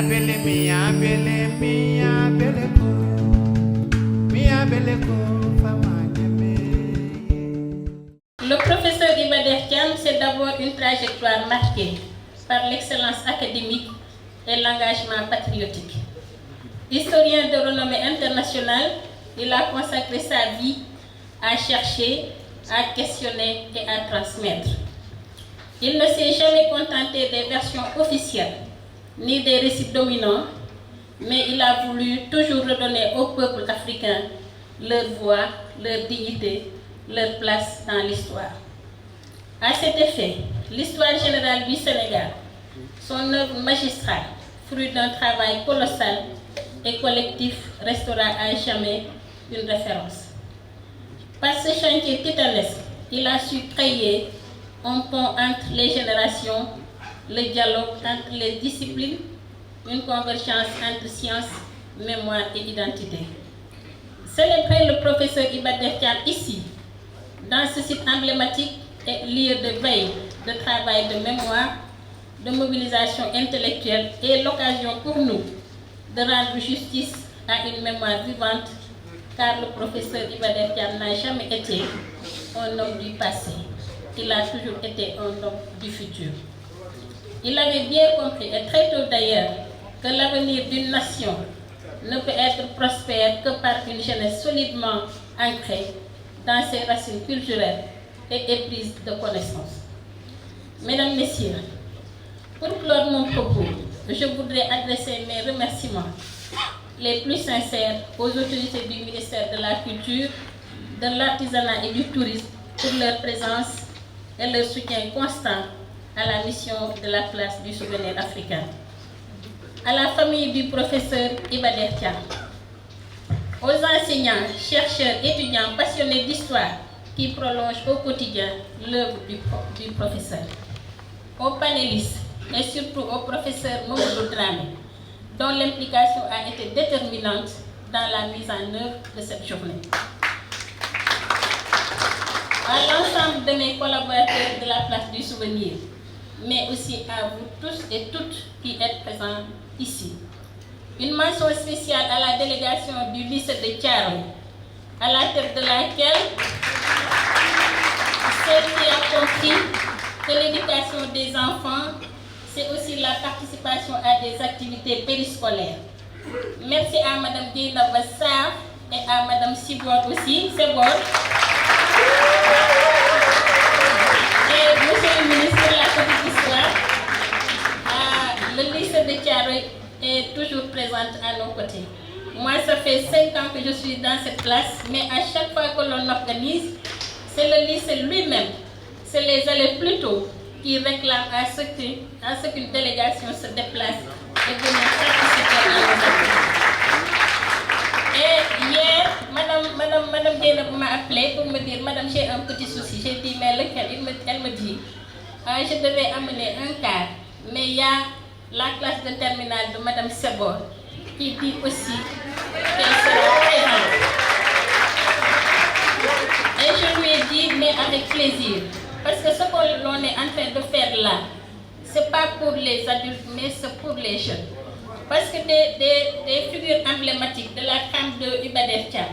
Le professeur Iba Der Thiam, c'est d'abord une trajectoire marquée par l'excellence académique et l'engagement patriotique. Historien de renommée internationale, il a consacré sa vie à chercher, à questionner et à transmettre. Il ne s'est jamais contenté des versions officielles, ni des récits dominants, mais il a voulu toujours redonner au peuple africain leur voix, leur dignité, leur place dans l'histoire. À cet effet, l'histoire générale du Sénégal, son œuvre magistrale, fruit d'un travail colossal et collectif, restera à jamais une référence. Par ce chantier titanesque, il a su créer un pont entre les générations, le dialogue entre les disciplines, une convergence entre science, mémoire et identité. Célébrer le professeur Iba Der Thiam ici, dans ce site emblématique, est lieu de veille, de travail de mémoire, de mobilisation intellectuelle et l'occasion pour nous de rendre justice à une mémoire vivante, car le professeur Iba Der Thiam n'a jamais été un homme du passé. Il a toujours été un homme du futur. Il avait bien compris, et très tôt d'ailleurs, que l'avenir d'une nation ne peut être prospère que par une jeunesse solidement ancrée dans ses racines culturelles et éprise de connaissances. Mesdames, Messieurs, pour clore mon propos, je voudrais adresser mes remerciements les plus sincères aux autorités du ministère de la Culture, de l'Artisanat et du Tourisme pour leur présence et leur soutien constant à la mission de la place du souvenir africain. À la famille du professeur Iba Der Thiam, aux enseignants, chercheurs, étudiants passionnés d'histoire qui prolongent au quotidien l'œuvre du professeur, aux panélistes et surtout au professeur Mamadou Dramé, dont l'implication a été déterminante dans la mise en œuvre de cette journée. À l'ensemble de mes collaborateurs de la place du souvenir, mais aussi à vous tous et toutes qui êtes présents ici. Une mention spéciale à la délégation du lycée de Thiaroye, à la tête de laquelle celle qui a compris que l'éducation des enfants, c'est aussi la participation à des activités périscolaires. Merci à Mme Dina Bassar et à Mme Sibor aussi, et Monsieur le ministre de la Petite Histoire, le lycée de Thiaroye est toujours présente à nos côtés. Moi, ça fait 5 ans que je suis dans cette classe, mais à chaque fois que l'on organise, c'est le lycée lui-même, c'est les élèves plutôt qui réclament à ce qu'une délégation se déplace et vienne participer à nos activités. Et hier, Madame Diena m'a appelé pour me dire, Madame, j'ai un petit souci. J'ai dit, mais lequel? Elle me dit, je devais amener un car, mais il y a la classe de terminale de Madame Sebor qui dit aussi qu'elle sera présente. Et je lui ai dit, mais avec plaisir, parce que ce que l'on est en train de faire là, ce n'est pas pour les adultes, mais c'est pour les jeunes. Parce que des figures emblématiques de la femme de Iba Der Thiam,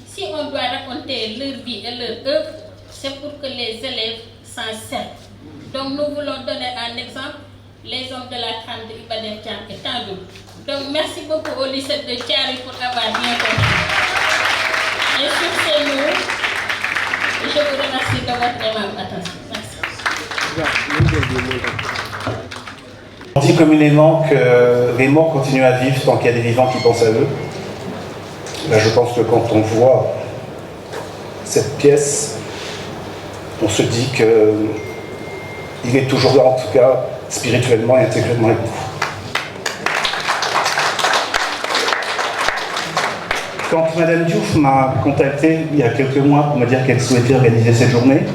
si on doit raconter leur vie et leur œuvre, c'est pour que les élèves s'en servent. Donc nous voulons donner un exemple, les hommes de la femme de Iba Der Thiam et tant d'autres. Donc merci beaucoup au lycée de Thiaroye pour avoir bien compris. Et sur ces mots, je vous remercie de votre aimable attention. Merci. On dit communément que les morts continuent à vivre tant qu'il y a des vivants qui pensent à eux. Là, je pense que quand on voit cette pièce, on se dit qu'il est toujours là, en tout cas, spirituellement et intellectuellement avec nous. Quand Madame Diouf m'a contacté il y a quelques mois pour me dire qu'elle souhaitait organiser cette journée,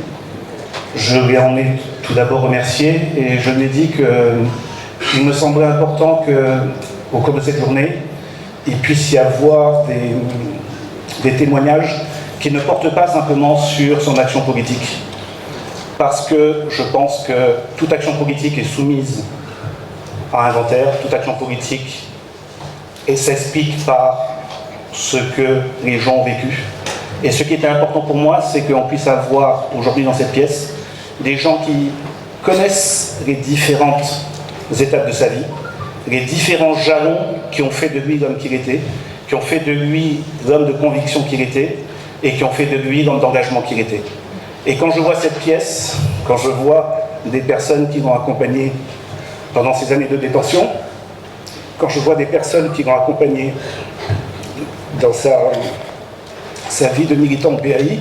je lui en ai tout d'abord remercié et je lui ai dit qu'il me semblait important qu'au cours de cette journée, il puisse y avoir des témoignages qui ne portent pas simplement sur son action politique. Parce que je pense que toute action politique est soumise à inventaire, toute action politique, et s'explique par ce que les gens ont vécu. Et ce qui était important pour moi, c'est qu'on puisse avoir aujourd'hui dans cette pièce des gens qui connaissent les différentes étapes de sa vie, les différents jalons qui ont fait de lui l'homme qu'il était, qui ont fait de lui l'homme de conviction qu'il était, et qui ont fait de lui l'homme d'engagement qu'il était. Et quand je vois cette pièce, quand je vois des personnes qui l'ont accompagné pendant ces années de détention, quand je vois des personnes qui l'ont accompagné dans sa vie de militant au PAI,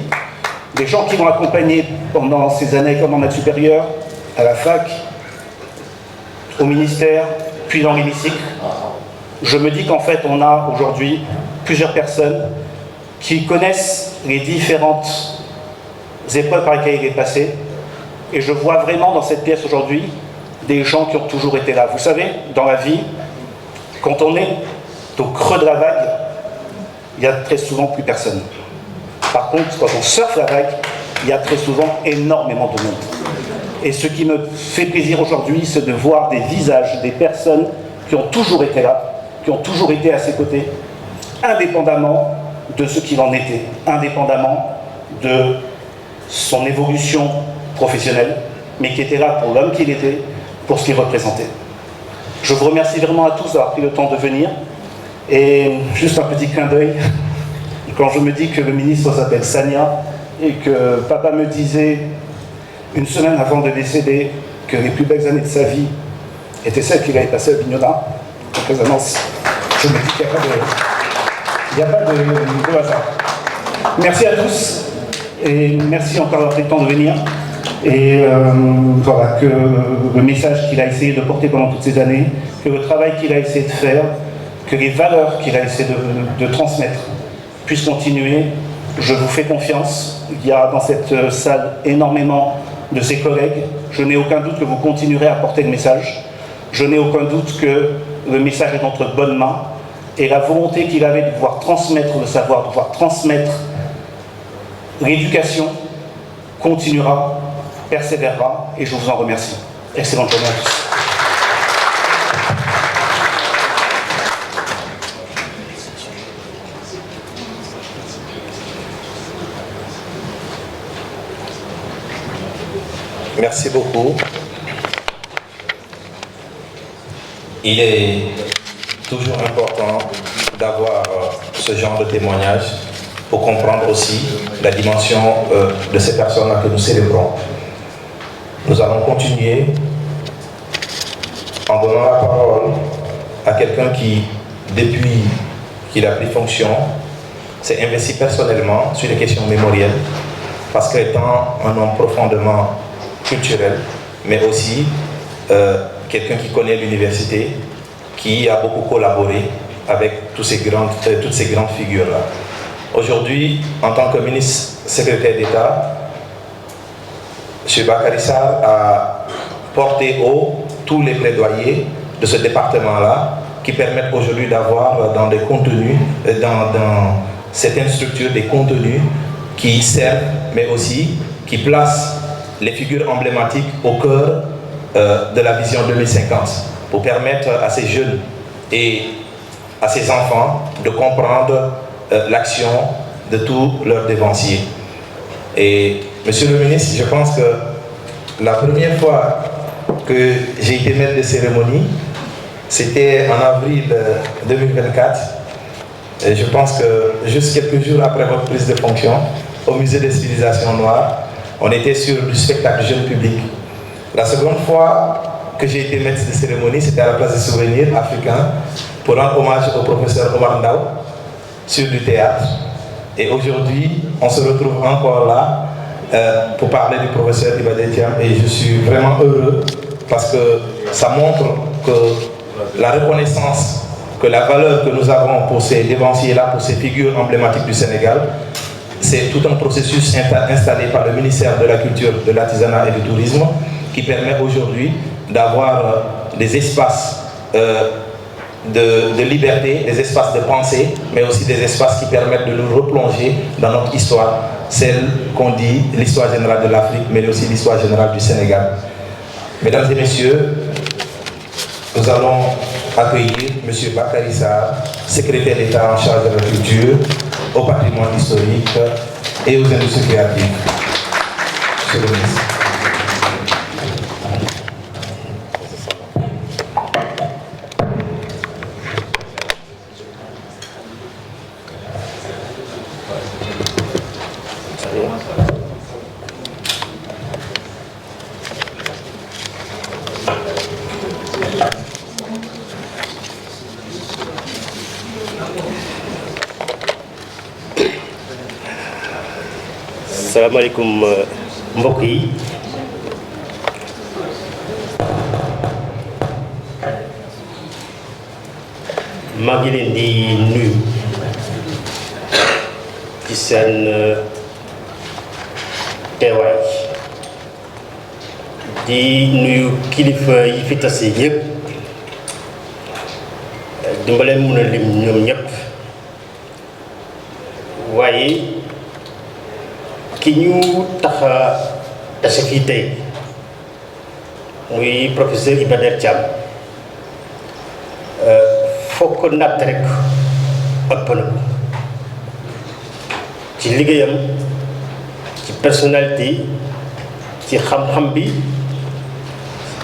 des gens qui l'ont accompagné pendant ces années comme en maths supérieure, à la fac, au ministère, puis dans l'hémicycle, je me dis qu'en fait on a aujourd'hui plusieurs personnes qui connaissent les différentes épreuves par lesquelles il est passé, et je vois vraiment dans cette pièce aujourd'hui des gens qui ont toujours été là. Vous savez, dans la vie, quand on est au creux de la vague, il y a très souvent plus personne. Par contre, quand on surfe la vague, il y a très souvent énormément de monde. Et ce qui me fait plaisir aujourd'hui, c'est de voir des visages, des personnes qui ont toujours été là, qui ont toujours été à ses côtés, indépendamment de ce qu'il en était, indépendamment de son évolution professionnelle, mais qui était là pour l'homme qu'il était, pour ce qu'il représentait. Je vous remercie vraiment à tous d'avoir pris le temps de venir. Et juste un petit clin d'œil, quand je me dis que le ministre s'appelle Sagna et que papa me disait une semaine avant de décéder que les plus belles années de sa vie étaient celles qu'il avait passées à Bignona, en Casamance, je me dis qu'il n'y a pas de hasard. Merci à tous et merci encore d'avoir pris le temps de venir. Et voilà, que le message qu'il a essayé de porter pendant toutes ces années, que le travail qu'il a essayé de faire, que les valeurs qu'il a essayé de transmettre puissent continuer. Je vous fais confiance. Il y a dans cette salle énormément de ses collègues. Je n'ai aucun doute que vous continuerez à porter le message. Je n'ai aucun doute que le message est entre de bonnes mains. Et la volonté qu'il avait de pouvoir transmettre le savoir, de pouvoir transmettre l'éducation, continuera, persévérera, et je vous en remercie. Excellente journée à tous. Merci beaucoup. Il est toujours important d'avoir ce genre de témoignage pour comprendre aussi la dimension de ces personnes-là que nous célébrons. Nous allons continuer en donnant la parole à quelqu'un qui, depuis qu'il a pris fonction, s'est investi personnellement sur les questions mémorielles, parce qu'étant un homme profondément culturel, mais aussi quelqu'un qui connaît l'université, qui a beaucoup collaboré avec toutes ces grandes figures-là. Aujourd'hui, en tant que ministre secrétaire d'État, M. Bakary Sarr a porté haut tous les plaidoyers de ce département-là qui permettent aujourd'hui d'avoir dans des contenus, dans certaines structures, des contenus qui servent, mais aussi qui placent les figures emblématiques au cœur de la vision 2050 pour permettre à ces jeunes et à ces enfants de comprendre l'action de tous leurs dévanciers. Et Monsieur le ministre, je pense que la première fois que j'ai été maître de cérémonie, c'était en avril 2024. Et je pense que juste quelques jours après votre prise de fonction, au musée des civilisations noires, on était sur du spectacle jeune public. La seconde fois que j'ai été maître de cérémonie, c'était à la place des souvenirs africains pour rendre hommage au professeur Omar Ndao sur du théâtre. Et aujourd'hui, on se retrouve encore là pour parler du professeur Iba Der Thiam, et je suis vraiment heureux parce que ça montre que la reconnaissance, que la valeur que nous avons pour ces dévanciers-là, pour ces figures emblématiques du Sénégal, c'est tout un processus installé par le ministère de la Culture, de l'Artisanat et du Tourisme qui permet aujourd'hui d'avoir des espaces de liberté, des espaces de pensée, mais aussi des espaces qui permettent de nous replonger dans notre histoire, celle qu'on dit l'histoire générale de l'Afrique, mais aussi l'histoire générale du Sénégal. Mesdames et messieurs, nous allons accueillir M. Bakary Sarr, secrétaire d'État en charge de la culture, au patrimoine historique et aux industries créatives. Monsieur le ministre. Assalamualaikum mbokk yi maa ngi leen di nuyu ci seen teewaay di nuyu kilifa yi fi tase ñëpp dimbaleen mën a lim ñoom ñëpp waaye ki ñu tax a tase fii tey muy professeur Iba Der Thiam foog ko natt rek ëpp na ko ci liggéeyam ci personnalité ci xam-xam bi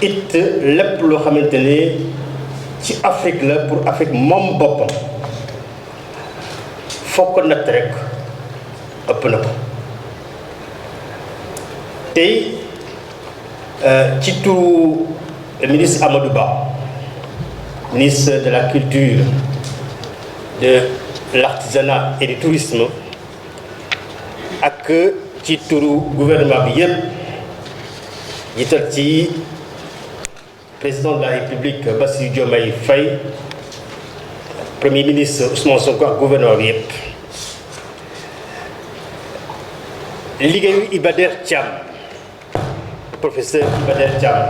it lépp loo xamante ne ci Afrique la pour Afrique moom boppam foog ko natt rek ëpp na ko tey ci turu ministre Amadou Ba ministre de la culture de l'artisanat et du tourisme ak ci turu gouvernement bi yépp jiital ci président de la République Bassirou Diomaye Faye premier ministre Ousmane Sonko ak gouvernement bi yépp liggéeyu Iba Der Thiam professeur Iba Der Thiam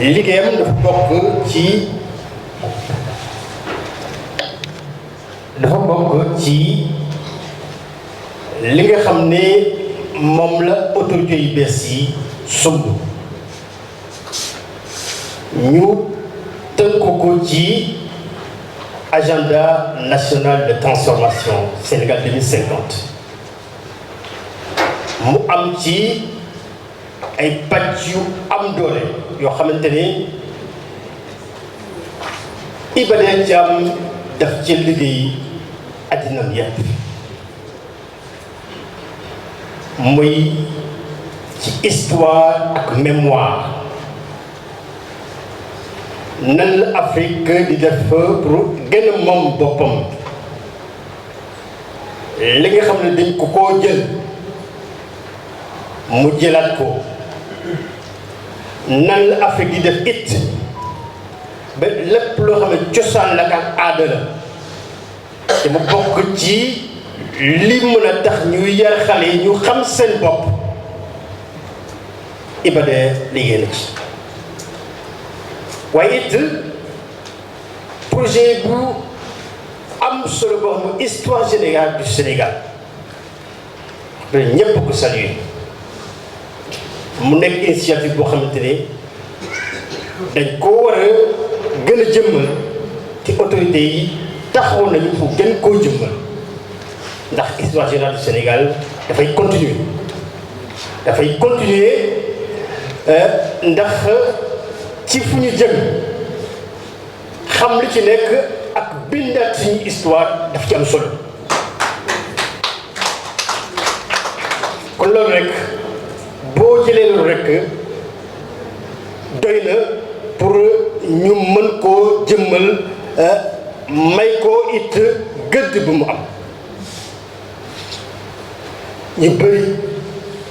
liggéeyam dafa bokk ci li nga xam ne moom la autorité yu bees yi sumb ñu tënk ko ci agenda national de transformation Sénégal 2050 mu am ci ay pàcc yu am doole yoo xamante ne Iba Der Thiam daf ci liggéey addinam yépp muy ci histoire ak mémoire nan la Afrique di def pour gën a moom boppam li nga xam ne dañ ko koo jël mu jëlaat ko nan la Afrique di def it ba lépp loo xam ne cosaan la ak aada la te mu bokk ci li mën a tax ñuy yar xale yi ñu xam seen bopp Iba Der liggéey na ci waaye it projet bu am solo boo xam ne histoire générale du Sénégal ñépp ko saluer mu nekk initiative boo xamante ne dañ koo war a gën a jëmmal ci autorités yi taxaw nañu pour gën koo jëmmal ndax histoire générale du Sénégal dafay continuer ndax ci fu ñu jëm xam li ci nekk ak bindaat suñu histoire daf ci am solo kon loolu rek boo jëlee loolu rek doy na pour ñu mën koo jëmmal may ko it gëdd bu mu am ñu bëri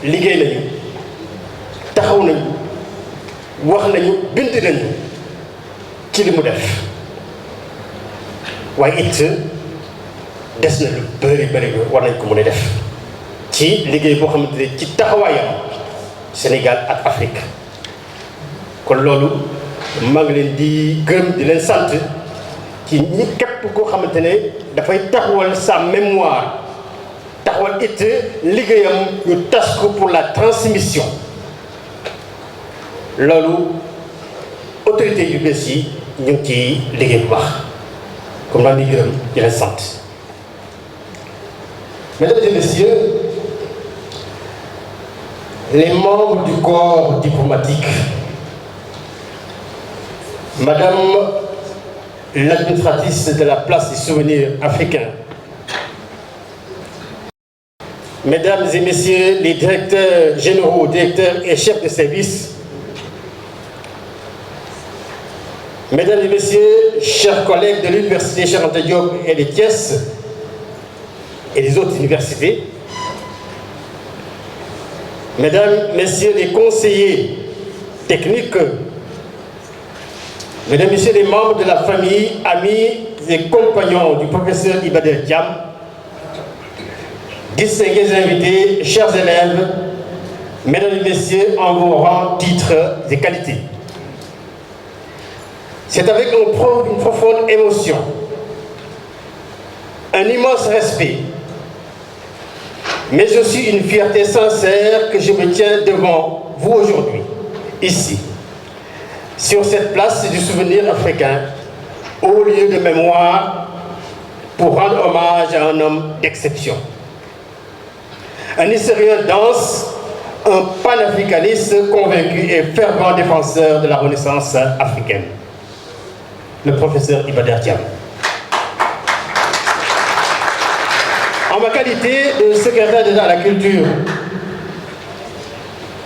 liggéey nañu taxaw nañu wax nañu bind nañu ci li mu def waaye it des na lu bëri war nañ ko mën a def ci liggéey boo xamante ne ci taxawaayam Sénégal ak Afrique kon loolu maa ngi leen di gërëm di leen sant ci ñi képp koo xamante ne dafay taxawal sa mémoire taxawal it liggéeyam ñu tas ko pour la transmission loolu autorité yu bees yi ñu ngi ciy liggéey bu baax comme daal di gërëm di leen sant. Mesdames et messieurs, les membres du corps diplomatique, Madame l'administratrice de la place des souvenirs africains, Mesdames et Messieurs les directeurs généraux, directeurs et chefs de service, Mesdames et Messieurs, chers collègues de l'Université Cheikh Anta Diop et de Thiès et les autres universités, Mesdames, Messieurs les conseillers techniques, Mesdames, Messieurs les membres de la famille, amis et compagnons du professeur Iba Der Thiam, distingués invités, chers élèves, Mesdames et Messieurs, en vos rangs, titres et qualités. C'est avec une profonde émotion, un immense respect, mais aussi une fierté sincère que je me tiens devant vous aujourd'hui, ici, sur cette place du souvenir africain, au lieu de mémoire, pour rendre hommage à un homme d'exception. Un historien dense, un panafricaniste convaincu et fervent défenseur de la Renaissance africaine, le professeur Iba Der Thiam. En ma qualité de secrétaire d'État à la culture,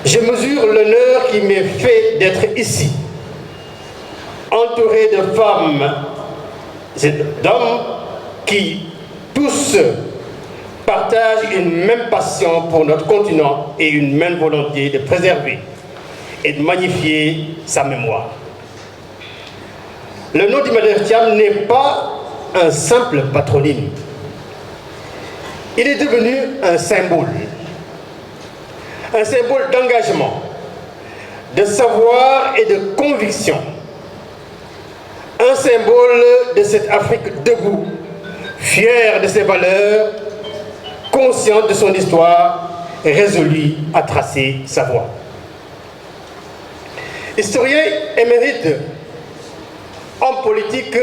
je mesure l'honneur qui m'est fait d'être ici, entouré de femmes et d'hommes qui, tous, partagent une même passion pour notre continent et une même volonté de préserver et de magnifier sa mémoire. Le nom d'Iba Der Thiam n'est pas un simple patronyme. Il est devenu un symbole d'engagement, de savoir et de conviction, un symbole de cette Afrique debout, fière de ses valeurs, consciente de son histoire, résolue à tracer sa voie. Historien émérite, homme politique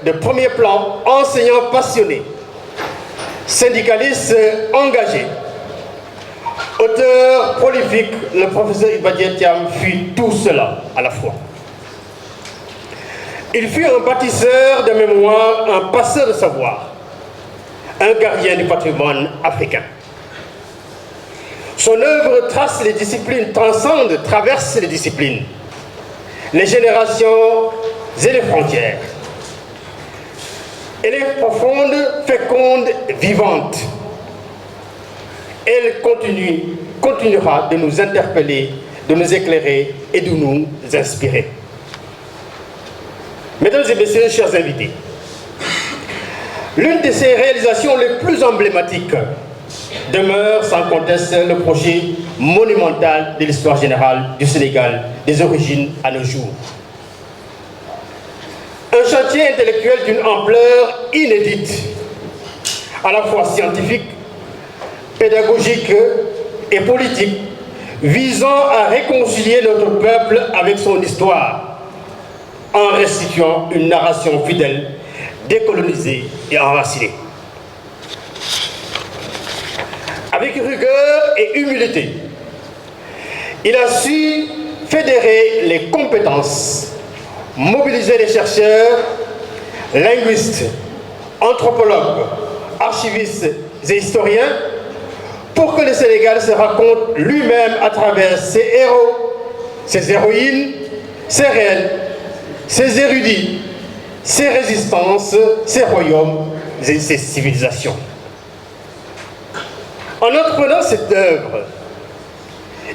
de premier plan, enseignant passionné, syndicaliste engagé, auteur prolifique, le professeur Iba Der Thiam fut tout cela à la fois. Il fut un bâtisseur de mémoire, un passeur de savoir, un gardien du patrimoine africain. Son œuvre trace les disciplines, transcende, traverse les disciplines, les générations et les frontières. Elle est profonde, féconde, vivante. Elle continuera de nous interpeller, de nous éclairer et de nous inspirer. Mesdames et messieurs, chers invités, l'une de ses réalisations les plus emblématiques demeure sans conteste le projet monumental de l'histoire générale du Sénégal, des origines à nos jours. Un chantier intellectuel d'une ampleur inédite, à la fois scientifique, pédagogique et politique, visant à réconcilier notre peuple avec son histoire, en restituant une narration fidèle, décolonisée et enracinée. Avec rigueur et humilité, il a su fédérer les compétences, mobiliser les chercheurs, linguistes, anthropologues, archivistes et historiens pour que le Sénégal se raconte lui-même à travers ses héros, ses héroïnes, ses reines, ses érudits, ses résistances, ses royaumes et ses civilisations. En entreprenant cette œuvre,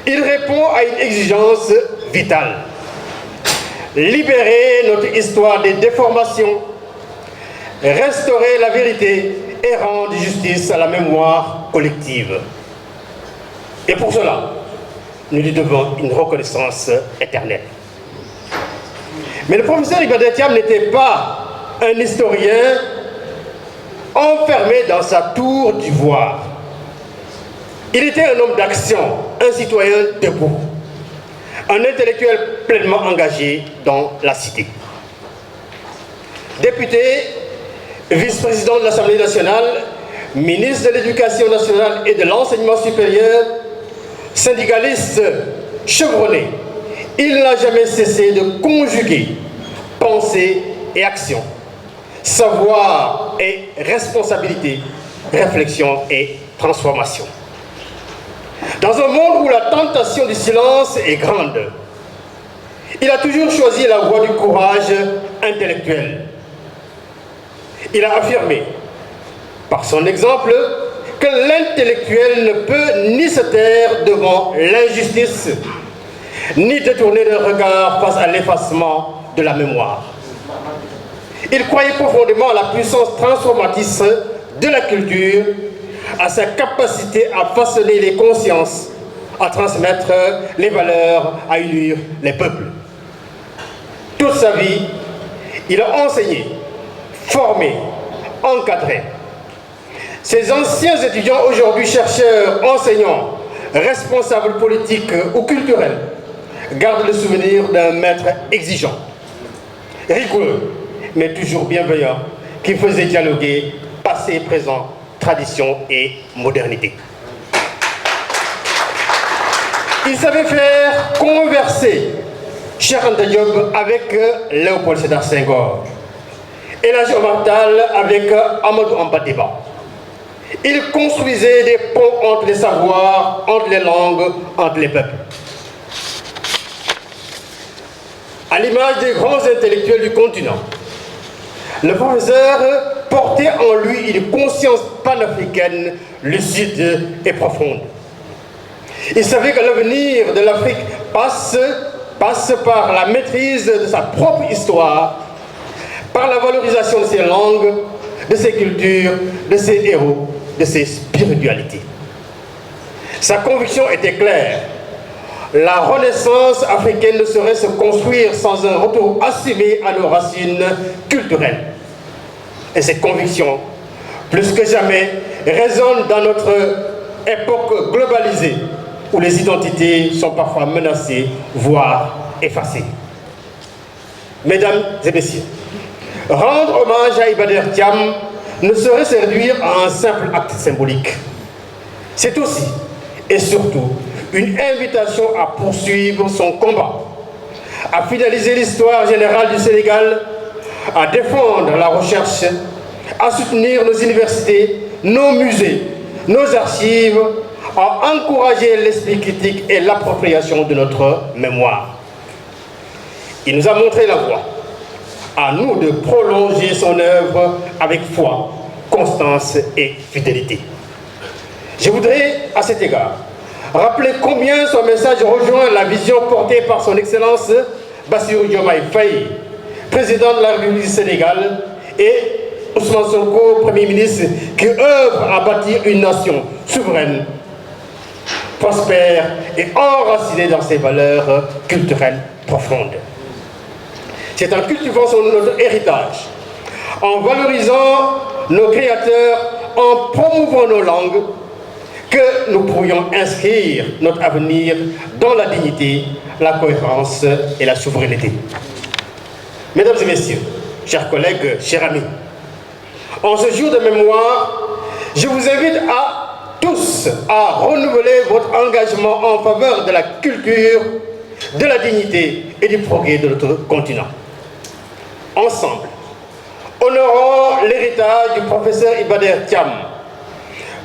il répond à une exigence vitale. Libérer notre histoire des déformations, restaurer la vérité et rendre justice à la mémoire collective. Et pour cela, nous lui devons une reconnaissance éternelle. Mais le professeur Iba Der Thiam n'était pas un historien enfermé dans sa tour d'ivoire. Il était un homme d'action, un citoyen debout, un intellectuel pleinement engagé dans la cité. Député, vice-président de l'Assemblée nationale, ministre de l'Éducation nationale et de l'Enseignement supérieur, syndicaliste chevronné, il n'a jamais cessé de conjuguer pensée et action, savoir et responsabilité, réflexion et transformation. Dans un monde où la tentation du silence est grande, il a toujours choisi la voie du courage intellectuel. Il a affirmé, par son exemple, que l'intellectuel ne peut ni se taire devant l'injustice, ni détourner le regard face à l'effacement de la mémoire. Il croyait profondément à la puissance transformatrice de la culture, à sa capacité à façonner les consciences, à transmettre les valeurs, à unir les peuples. Toute sa vie, il a enseigné, formé, encadré. Ces anciens étudiants, aujourd'hui chercheurs, enseignants, responsables politiques ou culturels, gardent le souvenir d'un maître exigeant, rigoureux, mais toujours bienveillant, qui faisait dialoguer passé, présent, tradition et modernité. Il savait faire converser Cheikh Anta Diop avec Léopold Sédar Senghor, El Hadji Omar Tall avec Amadou Hampâté-Bâ. Il construisait des ponts entre les savoirs, entre les langues, entre les peuples. À l'image des grands intellectuels du continent, le professeur portait en lui une conscience panafricaine lucide et profonde. Il savait que l'avenir de l'Afrique passe par la maîtrise de sa propre histoire, par la valorisation de ses langues, de ses cultures, de ses héros, de ses spiritualités. Sa conviction était claire. La renaissance africaine ne saurait se construire sans un retour assumé à nos racines culturelles. Et cette conviction, plus que jamais, résonne dans notre époque globalisée, où les identités sont parfois menacées, voire effacées. Mesdames et messieurs, rendre hommage à Iba Der Thiam ne saurait se réduire à un simple acte symbolique. C'est aussi, et surtout, une invitation à poursuivre son combat, à finaliser l'histoire générale du Sénégal, à défendre la recherche, à soutenir nos universités, nos musées, nos archives, à encourager l'esprit critique et l'appropriation de notre mémoire. Il nous a montré la voie. À nous de prolonger son œuvre avec foi, constance et fidélité. Je voudrais, à cet égard, rappeler combien son message rejoint la vision portée par son Excellence Bassirou Diomaye Faye, président de la République du Sénégal, et Ousmane Sonko, Premier ministre, qui œuvre à bâtir une nation souveraine, prospère et enracinée dans ses valeurs culturelles profondes. C'est en cultivant notre héritage, en valorisant nos créateurs, en promouvant nos langues, que nous pourrions inscrire notre avenir dans la dignité, la cohérence et la souveraineté. Mesdames et messieurs, chers collègues, chers amis, en ce jour de mémoire, je vous invite à tous à renouveler votre engagement en faveur de la culture, de la dignité et du progrès de notre continent. Ensemble, honorons l'héritage du professeur Iba Der Thiam.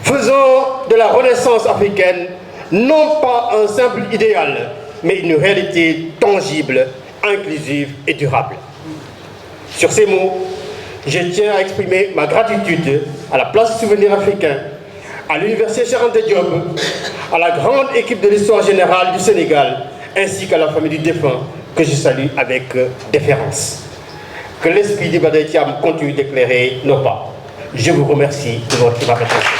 Faisons de la renaissance africaine non pas un simple idéal, mais une réalité tangible, inclusive et durable. Sur ces mots, je tiens à exprimer ma gratitude à la Place du Souvenir africain, à l'Université Cheikh Anta Diop, à la grande équipe de l'Histoire générale du Sénégal, ainsi qu'à la famille du défunt, que je salue avec déférence. Que l'esprit d'Iba Der Thiam continue d'éclairer nos pas. Je vous remercie de votre attention.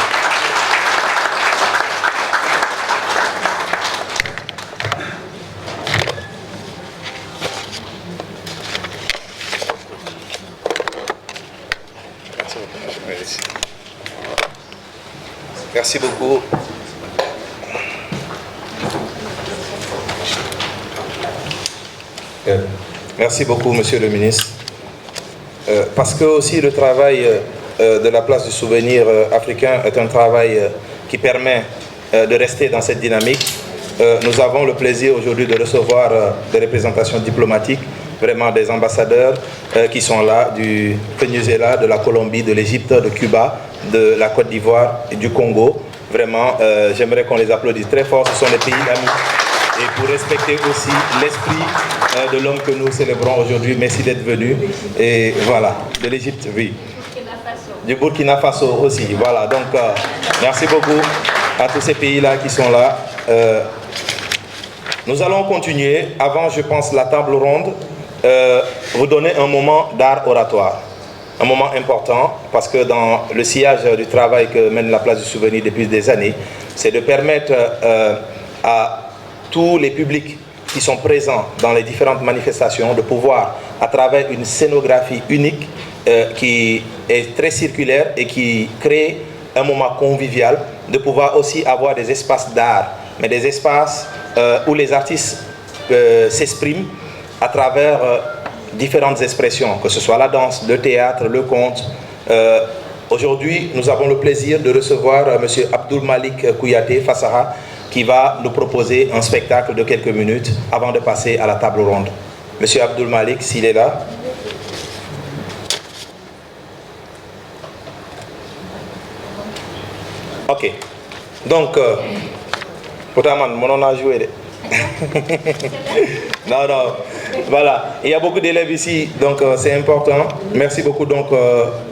Merci beaucoup. Merci beaucoup, Monsieur le ministre. Parce que aussi le travail de la place du souvenir africain est un travail qui permet de rester dans cette dynamique. Nous avons le plaisir aujourd'hui de recevoir des représentations diplomatiques, vraiment des ambassadeurs qui sont là, du Venezuela, de la Colombie, de l'Égypte, de Cuba, de la Côte d'Ivoire et du Congo. Vraiment, j'aimerais qu'on les applaudisse très fort, ce sont des pays amis. Et pour respecter aussi l'esprit de l'homme que nous célébrons aujourd'hui, merci d'être venu. Et voilà, de l'Égypte, oui. Du Burkina Faso aussi, voilà. Donc, merci beaucoup à tous ces pays-là qui sont là. Nous allons continuer. Avant, je pense, la table ronde, vous donner un moment d'art oratoire. Un moment important, parce que dans le sillage du travail que mène la place du souvenir depuis des années, c'est de permettre à tous les publics qui sont présents dans les différentes manifestations de pouvoir, à travers une scénographie unique qui est très circulaire et qui crée un moment convivial, de pouvoir aussi avoir des espaces d'art, mais des espaces où les artistes s'expriment à travers différentes expressions, que ce soit la danse, le théâtre, le conte. Aujourd'hui, nous avons le plaisir de recevoir M. Abdoul Malik Kouyaté Fassara, qui va nous proposer un spectacle de quelques minutes avant de passer à la table ronde. Monsieur Abdoul Malik, s'il est là. Ok. Donc, Potaman, mon a joué. Non, non. Voilà. Il y a beaucoup d'élèves ici, donc c'est important. Merci beaucoup. Donc,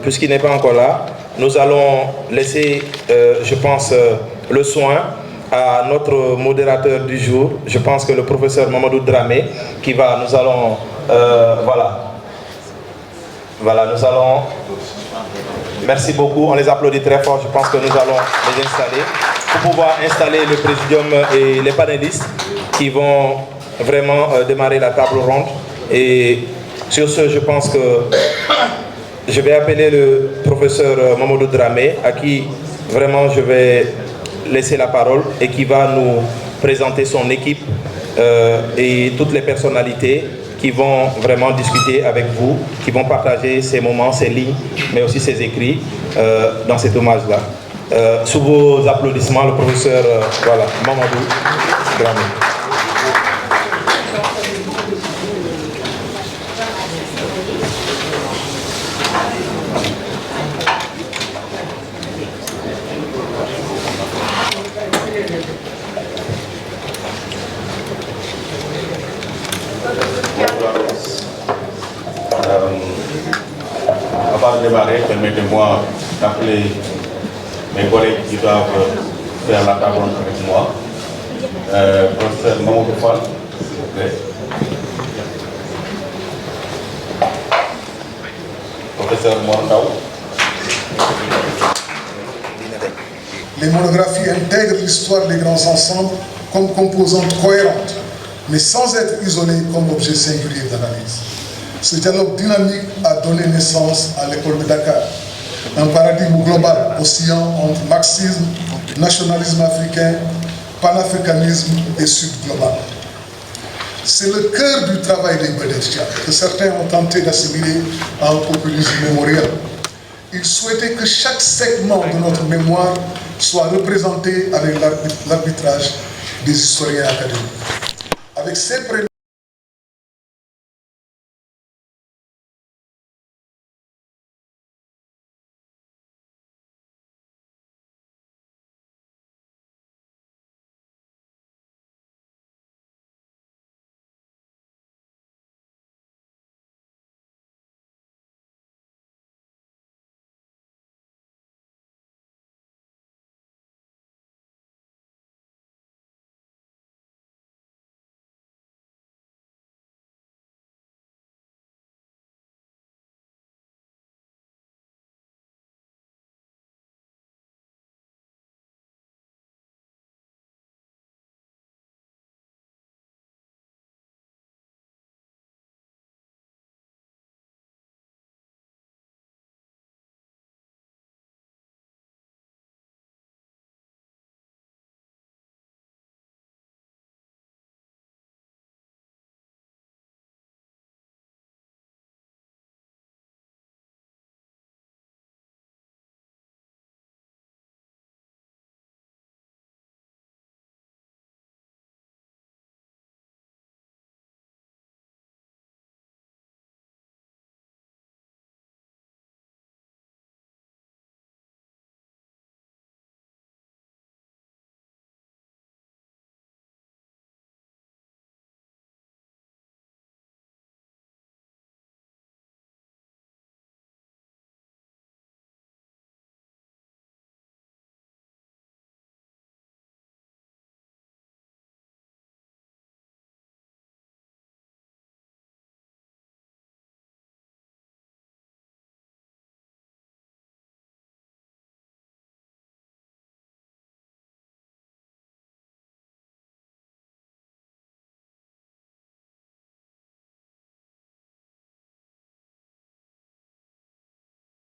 puisqu'il n'est pas encore là, nous allons laisser, je pense, le soin à notre modérateur du jour. Je pense que le professeur Mamadou Dramé, qui va, nous allons, voilà, nous allons, merci beaucoup, on les applaudit très fort, je pense que nous allons les installer, pour pouvoir installer le présidium et les panélistes qui vont vraiment démarrer la table ronde. Et sur ce, je pense que je vais appeler le professeur Mamadou Dramé, à qui vraiment je vais laisser la parole et qui va nous présenter son équipe et toutes les personnalités qui vont vraiment discuter avec vous, qui vont partager ces moments, ces lignes, mais aussi ces écrits dans cet hommage-là. Sous vos applaudissements, le professeur voilà, Mamadou Dramé. Avant de démarrer, permettez-moi d'appeler mes collègues qui doivent faire la table ronde avec moi. Professeur Mamadou Fall, s'il vous plaît. Professeur Mordaou. Les monographies intègrent l'histoire des grands ensembles comme composante cohérente, mais sans être isolée comme objet singulier d'analyse. Ce dialogue dynamique a donné naissance à l'école de Dakar, un paradigme global oscillant entre marxisme, nationalisme africain, panafricanisme et sud global. C'est le cœur du travail des Bedestia que certains ont tenté d'assimiler à un populisme mémoriel. Ils souhaitaient que chaque segment de notre mémoire soit représenté avec l'arbitrage des historiens académiques. Avec ces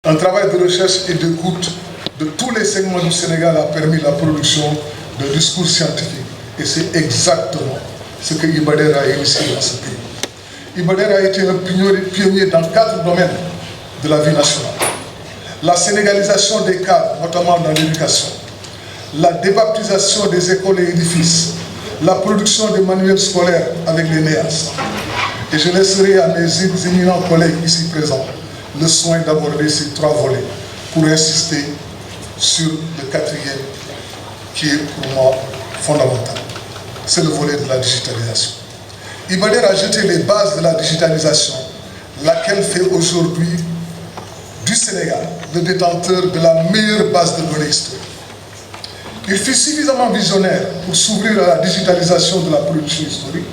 Un travail de recherche et d'écoute de tous les segments du Sénégal a permis la production de discours scientifiques. Et c'est exactement ce que Iba Der a initié dans ce pays. Iba Der a été un pionnier dans 4 domaines de la vie nationale. La sénégalisation des cadres, notamment dans l'éducation, la débaptisation des écoles et édifices, la production des manuels scolaires avec les NEAS. Et je laisserai à mes éminents collègues ici présents le soin d'aborder ces 3 volets pour insister sur le 4e qui est pour moi fondamental. C'est le volet de la digitalisation. Iba Der a jeté les bases de la digitalisation, laquelle fait aujourd'hui du Sénégal le détenteur de la meilleure base de données historiques. Il fut suffisamment visionnaire pour s'ouvrir à la digitalisation de la production historique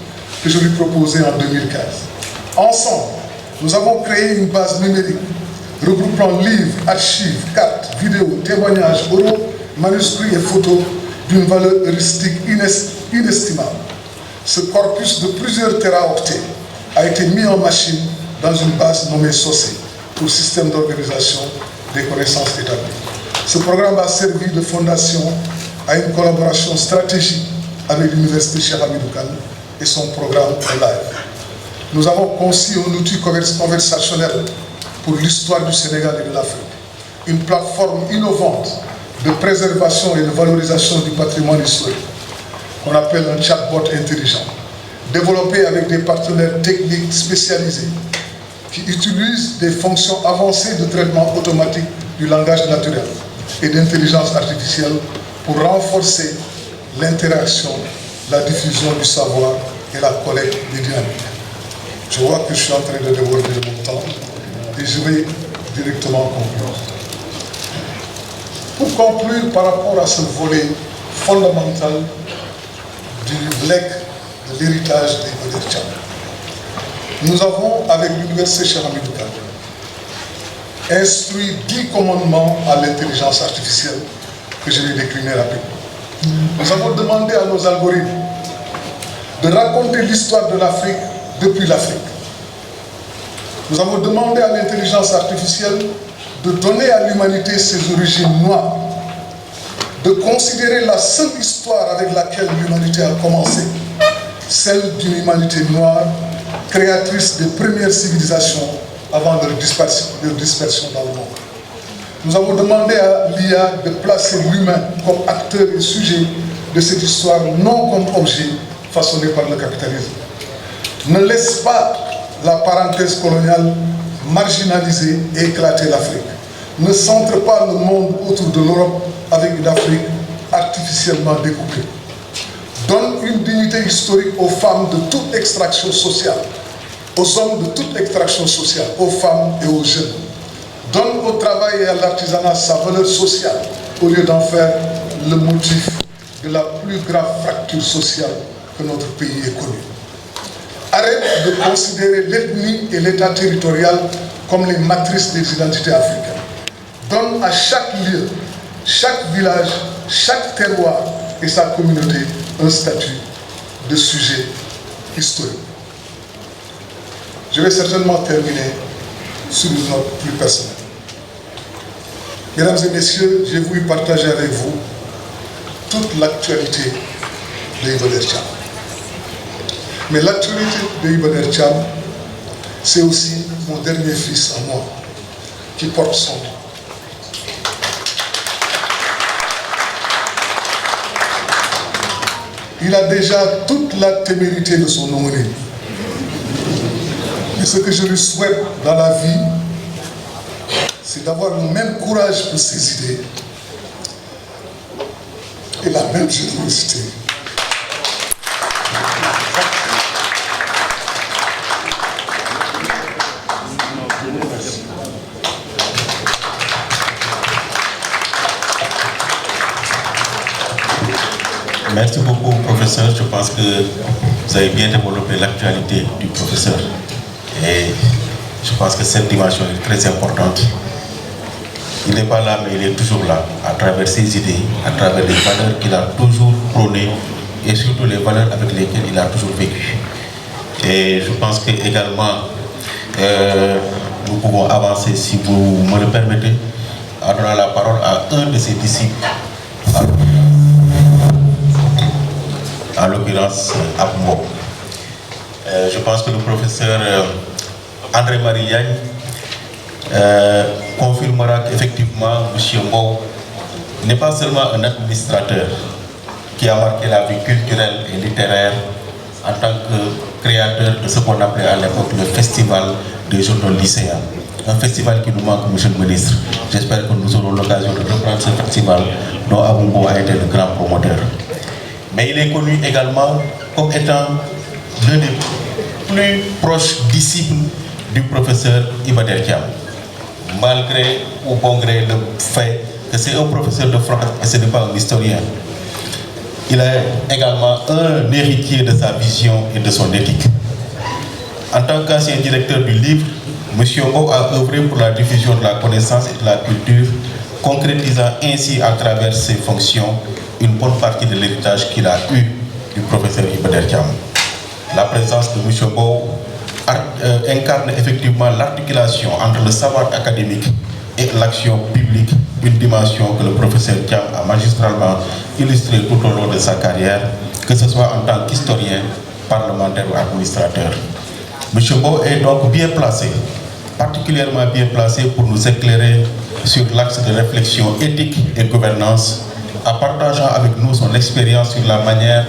que je lui proposais en 2015. Ensemble, nous avons créé une base numérique regroupant livres, archives, cartes, vidéos, témoignages, oraux, manuscrits et photos d'une valeur heuristique inestimable. Ce corpus de plusieurs téraoctets a été mis en machine dans une base nommée SOCE pour système d'organisation des connaissances établies. Ce programme a servi de fondation à une collaboration stratégique avec l'Université Cheikh Hamidou Kane et son programme live. Nous avons conçu un outil conversationnel pour l'histoire du Sénégal et de l'Afrique, une plateforme innovante de préservation et de valorisation du patrimoine historique, qu'on appelle un chatbot intelligent, développé avec des partenaires techniques spécialisés qui utilisent des fonctions avancées de traitement automatique du langage naturel et d'intelligence artificielle pour renforcer l'interaction, la diffusion du savoir et la collecte des dynamiques. Je vois que je suis en train de déborder de mon temps et je vais directement conclure. Pour conclure par rapport à ce volet fondamental du legs, de l'héritage d'Iba Der Thiam, nous avons, avec l'Université Cheikh Hamidou Kane, instruit 10 commandements à l'intelligence artificielle que je vais décliner rapidement. Nous avons demandé à nos algorithmes de raconter l'histoire de l'Afrique depuis l'Afrique. Nous avons demandé à l'intelligence artificielle de donner à l'humanité ses origines noires, de considérer la seule histoire avec laquelle l'humanité a commencé, celle d'une humanité noire, créatrice des premières civilisations avant leur dispersion dans le monde. Nous avons demandé à l'IA de placer l'humain comme acteur et sujet de cette histoire, non comme objet façonné par le capitalisme. Ne laisse pas la parenthèse coloniale marginaliser et éclater l'Afrique. Ne centre pas le monde autour de l'Europe avec une Afrique artificiellement découpée. Donne une dignité historique aux femmes de toute extraction sociale, aux hommes de toute extraction sociale, aux femmes et aux jeunes. Donne au travail et à l'artisanat sa valeur sociale au lieu d'en faire le motif de la plus grave fracture sociale que notre pays ait connue. Arrête de considérer l'ethnie et l'État territorial comme les matrices des identités africaines. Donne à chaque lieu, chaque village, chaque terroir et sa communauté un statut de sujet historique. Je vais certainement terminer sur une note plus personnelle. Mesdames et messieurs, j'ai voulu partager avec vous toute l'actualité de Iba Der Thiam. Mais l'actualité de Iba Der Thiam, c'est aussi mon dernier fils à moi, qui porte son nom. Il a déjà toute la témérité de son homonyme. Et ce que je lui souhaite dans la vie, c'est d'avoir le même courage pour ses idées et la même générosité. Merci beaucoup, professeur. Je pense que vous avez bien développé l'actualité du professeur. Et je pense que cette dimension est très importante. Il n'est pas là, mais il est toujours là, à travers ses idées, à travers les valeurs qu'il a toujours prônées et surtout les valeurs avec lesquelles il a toujours vécu. Et je pense que également, nous pouvons avancer, si vous me le permettez, en donnant la parole à un de ses disciples, en l'occurrence Abmo. Je pense que le professeur André-Marie Yagne confirmera qu'effectivement M. Mbow n'est pas seulement un administrateur qui a marqué la vie culturelle et littéraire en tant que créateur de ce qu'on appelait à l'époque le Festival des journaux lycéens. Un festival qui nous manque, monsieur le ministre. J'espère que nous aurons l'occasion de reprendre ce festival dont Abou a été le grand promoteur. Mais il est connu également comme étant l'un des plus proches disciples du professeur Iba Der Thiam. Malgré ou bon gré le fait que c'est un professeur de français et ce n'est pas un historien. Il est également un héritier de sa vision et de son éthique. En tant qu'ancien directeur du livre, M. Mbow a œuvré pour la diffusion de la connaissance et de la culture, concrétisant ainsi à travers ses fonctions une bonne partie de l'héritage qu'il a eu du professeur Iba Der Thiam. La présence de M. Mbow incarne effectivement l'articulation entre le savoir académique et l'action publique, une dimension que le professeur Thiam a magistralement illustrée tout au long de sa carrière, que ce soit en tant qu'historien, parlementaire ou administrateur. M. Mbow est donc bien placé, particulièrement bien placé pour nous éclairer sur l'axe de réflexion éthique et gouvernance, en partageant avec nous son expérience sur la manière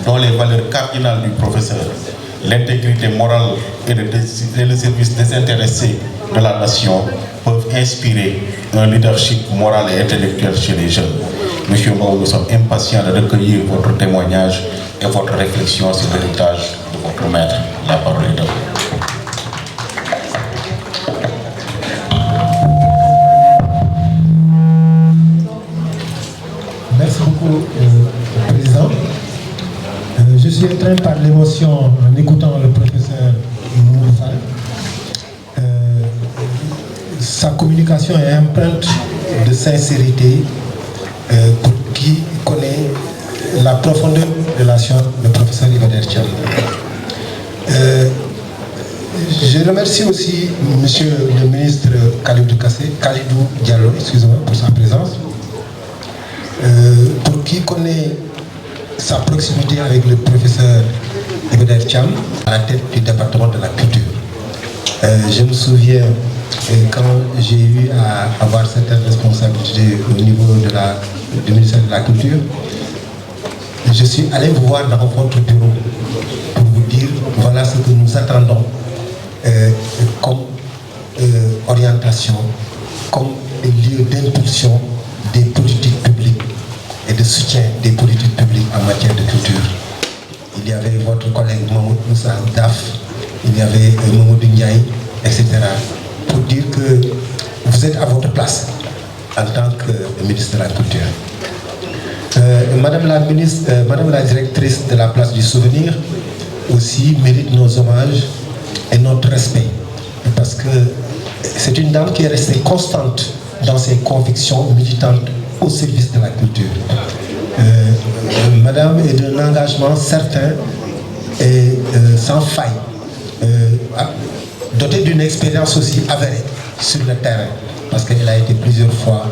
dont les valeurs cardinales du professeur, l'intégrité morale et le service désintéressé de la nation peuvent inspirer un leadership moral et intellectuel chez les jeunes. Monsieur Mbow, nous sommes impatients de recueillir votre témoignage et votre réflexion sur l'héritage de votre maître. La parole est à vous. Merci beaucoup, Président. Je suis étreint par l'émotion en écoutant le professeur Moussa. Sa communication est empreinte de sincérité pour qui connaît la profondeur de relation du professeur Iba Der Thiam. Je remercie aussi Monsieur le ministre Khalidou Diallo, excusez-moi, pour sa présence. Pour qui connaît sa proximité avec le professeur Iba Der Thiam à la tête du département de la culture. Je me souviens quand j'ai eu à avoir certaines responsabilités au niveau du ministère de la Culture, je suis allé vous voir dans votre bureau pour vous dire voilà ce que nous attendons comme orientation, comme lieu d'impulsion des politiques publiques et de soutien des politiques publiques en matière de culture. Il y avait votre collègue Mamoud Moussa Daf, il y avait Mamoudou Ndiaye, etc. pour dire que vous êtes à votre place en tant que ministre de la Culture. Madame la ministre, Madame la directrice de la place du souvenir aussi mérite nos hommages et notre respect parce que c'est une dame qui est restée constante dans ses convictions militantes au service de la culture. Madame est d'un engagement certain et sans faille, dotée d'une expérience aussi avérée sur le terrain, parce qu'elle a été plusieurs fois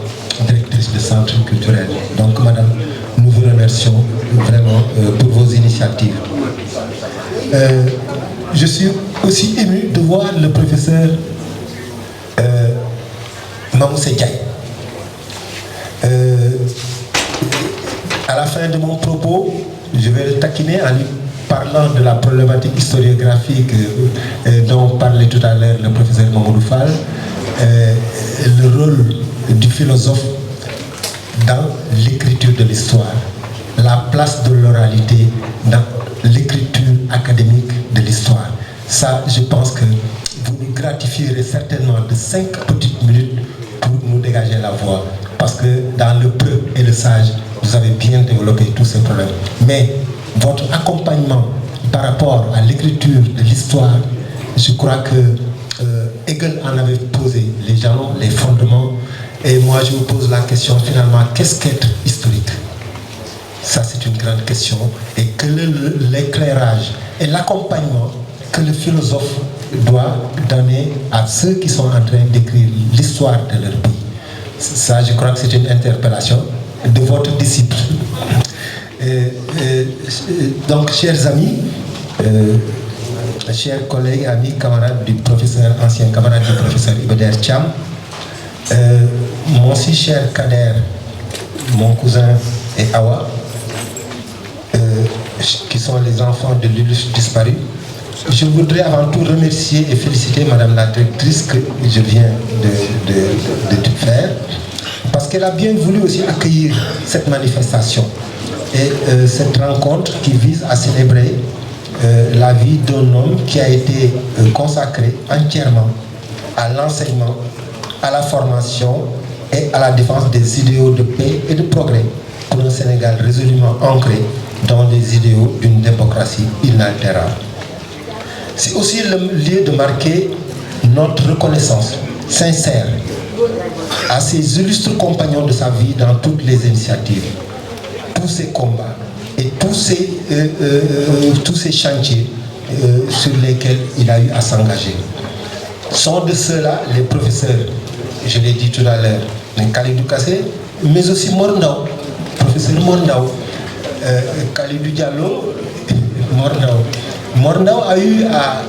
directrice de centre culturel. Donc Madame, nous vous remercions vraiment pour vos initiatives. Je suis aussi ému de voir le professeur Mamoussé Diaye. À la fin de mon propos, je vais le taquiner en lui parlant de la problématique historiographique dont parlait tout à l'heure le professeur Mamadou Fall, le rôle du philosophe dans l'écriture de l'histoire, la place de l'oralité dans l'écriture académique de l'histoire. Ça, je pense que vous nous gratifierez certainement de 5 petites minutes pour nous dégager la voie. Parce que dans le peu et le sage, vous avez bien développé tous ces problèmes. Mais votre accompagnement par rapport à l'écriture de l'histoire, je crois que Hegel en avait posé les jalons, les fondements. Et moi, je vous pose la question finalement, qu'est-ce qu'être historique? Ça, c'est une grande question. Et que l'éclairage et l'accompagnement que le philosophe doit donner à ceux qui sont en train d'écrire l'histoire de leur pays. Ça, je crois que c'est une interpellation de votre disciple. Donc, chers amis, chers collègues, amis, camarades du professeur, anciens camarades du professeur Iba Der Thiam, mon si cher Kader, mon cousin et Awa, qui sont les enfants de l'illustre disparu, je voudrais avant tout remercier et féliciter Madame la directrice que je viens de faire, parce qu'elle a bien voulu aussi accueillir cette manifestation et cette rencontre qui vise à célébrer la vie d'un homme qui a été consacré entièrement à l'enseignement, à la formation et à la défense des idéaux de paix et de progrès pour un Sénégal résolument ancré dans les idéaux d'une démocratie inaltérable. C'est aussi le lieu de marquer notre reconnaissance sincère à ces illustres compagnons de sa vie dans toutes les initiatives, tous ces combats et tous ces chantiers sur lesquels il a eu à s'engager. Sont de ceux-là les professeurs, je l'ai dit tout à l'heure, Khalidou Kassé, mais aussi Mor Ndao, professeur Mor Ndao, Khalidou Diallo, Mor Ndao. Mor Ndao a eu à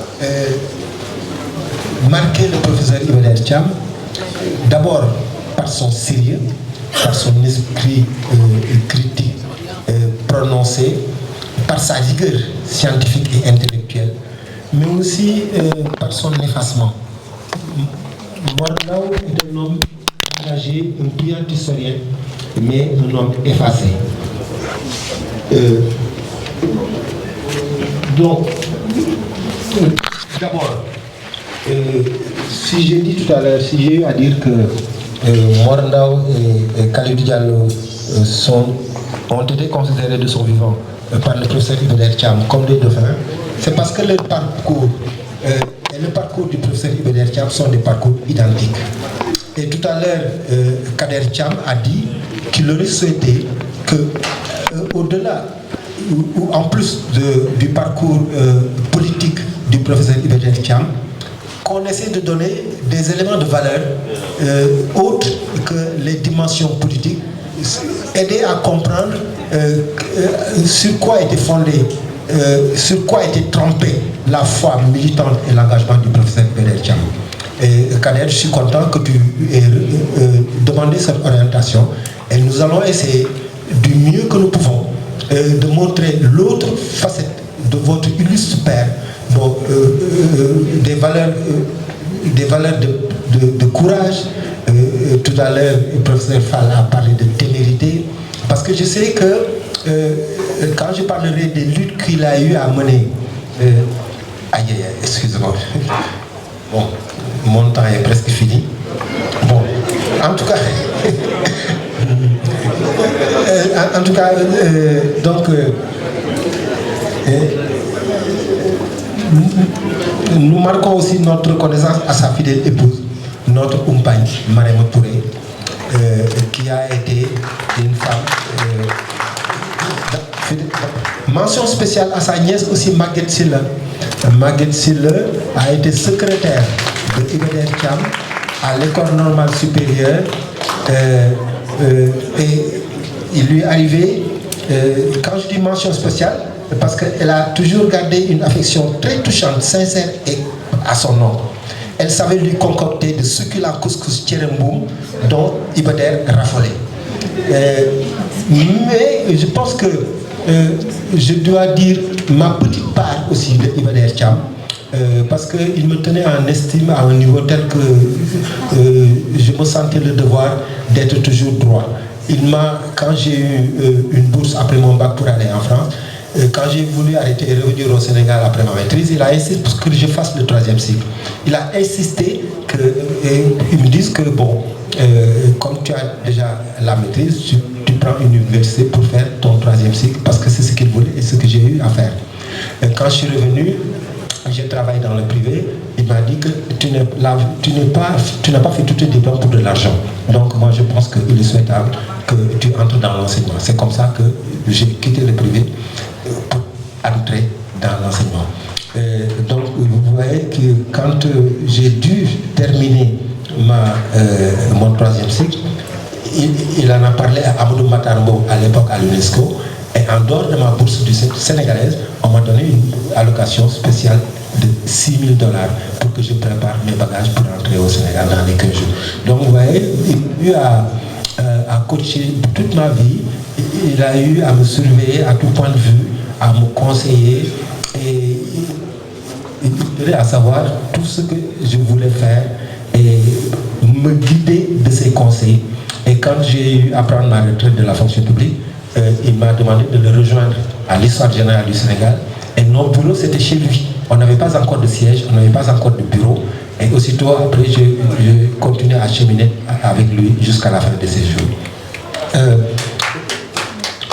marquer le professeur Iba Der Thiam, d'abord par son sérieux, par son esprit critique prononcé, par sa rigueur scientifique et intellectuelle, mais aussi par son effacement. Mor Ndao est un homme engagé, un brillant historien, mais un homme effacé. Donc, d'abord, si j'ai dit tout à l'heure, si j'ai eu à dire que Mor Ndao et Khalidou Diallo ont été considérés de son vivant par le professeur Iba Der Thiam comme des dauphins, c'est parce que leur parcours et le parcours du professeur Iba Der Thiam sont des parcours identiques. Et tout à l'heure, Kader Thiam a dit qu'il aurait souhaité que, au-delà, ou en plus du parcours politique du professeur Iba Der Thiam, qu'on essaie de donner des éléments de valeur autres que les dimensions politiques, aider à comprendre sur quoi était fondée, sur quoi était trempée la foi militante et l'engagement du professeur Iba Der Thiam. Et Kader, je suis content que tu aies demandé cette orientation et nous allons essayer du mieux que nous pouvons de montrer l'autre facette de votre illustre père, bon, des valeurs de courage. Tout à l'heure, le professeur Fall a parlé de témérité, parce que je sais que quand je parlerai des luttes qu'il a eu à mener, excusez-moi, bon, mon temps est presque fini. Bon, en tout cas, donc, nous marquons aussi notre reconnaissance à sa fidèle épouse, notre compagne, Marème Touré, qui a été une femme. Mention spéciale à sa nièce aussi, Maguette Sylla. Maguette Sylla a été secrétaire de Iba Der Thiam à l'école normale supérieure et il lui est arrivé, quand je dis mention spéciale, parce qu'elle a toujours gardé une affection très touchante, sincère et à son nom. Elle savait lui concocter de succulents couscous tcheremboum dont Iba Der raffolait. Mais je pense que je dois dire ma petite part aussi de Iba Der Thiam, parce qu'il me tenait en estime à un niveau tel que je me sentais le devoir d'être toujours droit. Quand j'ai eu une bourse après mon bac pour aller en France, quand j'ai voulu arrêter et revenir au Sénégal après ma maîtrise, il a insisté pour que je fasse le 3e cycle. Il a insisté qu'ils me disent que bon, comme tu as déjà la maîtrise, tu prends une université pour faire ton 3e cycle, parce que c'est ce qu'il voulait et ce que j'ai eu à faire. Quand je suis revenu, j'ai travaillé dans le privé, il m'a dit que tu n'as pas fait tous tes diplômes pour de l'argent. Donc moi je pense qu'il est souhaitable que tu entres dans l'enseignement. C'est comme ça que j'ai quitté le privé pour entrer dans l'enseignement. Donc vous voyez que quand j'ai dû terminer mon troisième cycle, il en a parlé à Amadou Matarmbo à l'époque à l'UNESCO, et en dehors de ma bourse sénégalaise, on m'a donné une allocation spéciale de $6 000 pour que je prépare mes bagages pour rentrer au Sénégal dans les 15 jours. Donc vous voyez, il a eu à coacher toute ma vie, il a eu à me surveiller à tout point de vue, à me conseiller, et il voulait à savoir tout ce que je voulais faire et me guider de ses conseils. Et quand j'ai eu à prendre ma retraite de la fonction publique, il m'a demandé de le rejoindre à l'Histoire générale du Sénégal. Et notre bureau, c'était chez lui. On n'avait pas encore de siège, on n'avait pas encore de bureau. Et aussitôt après, j'ai continué à cheminer avec lui jusqu'à la fin de ses jours.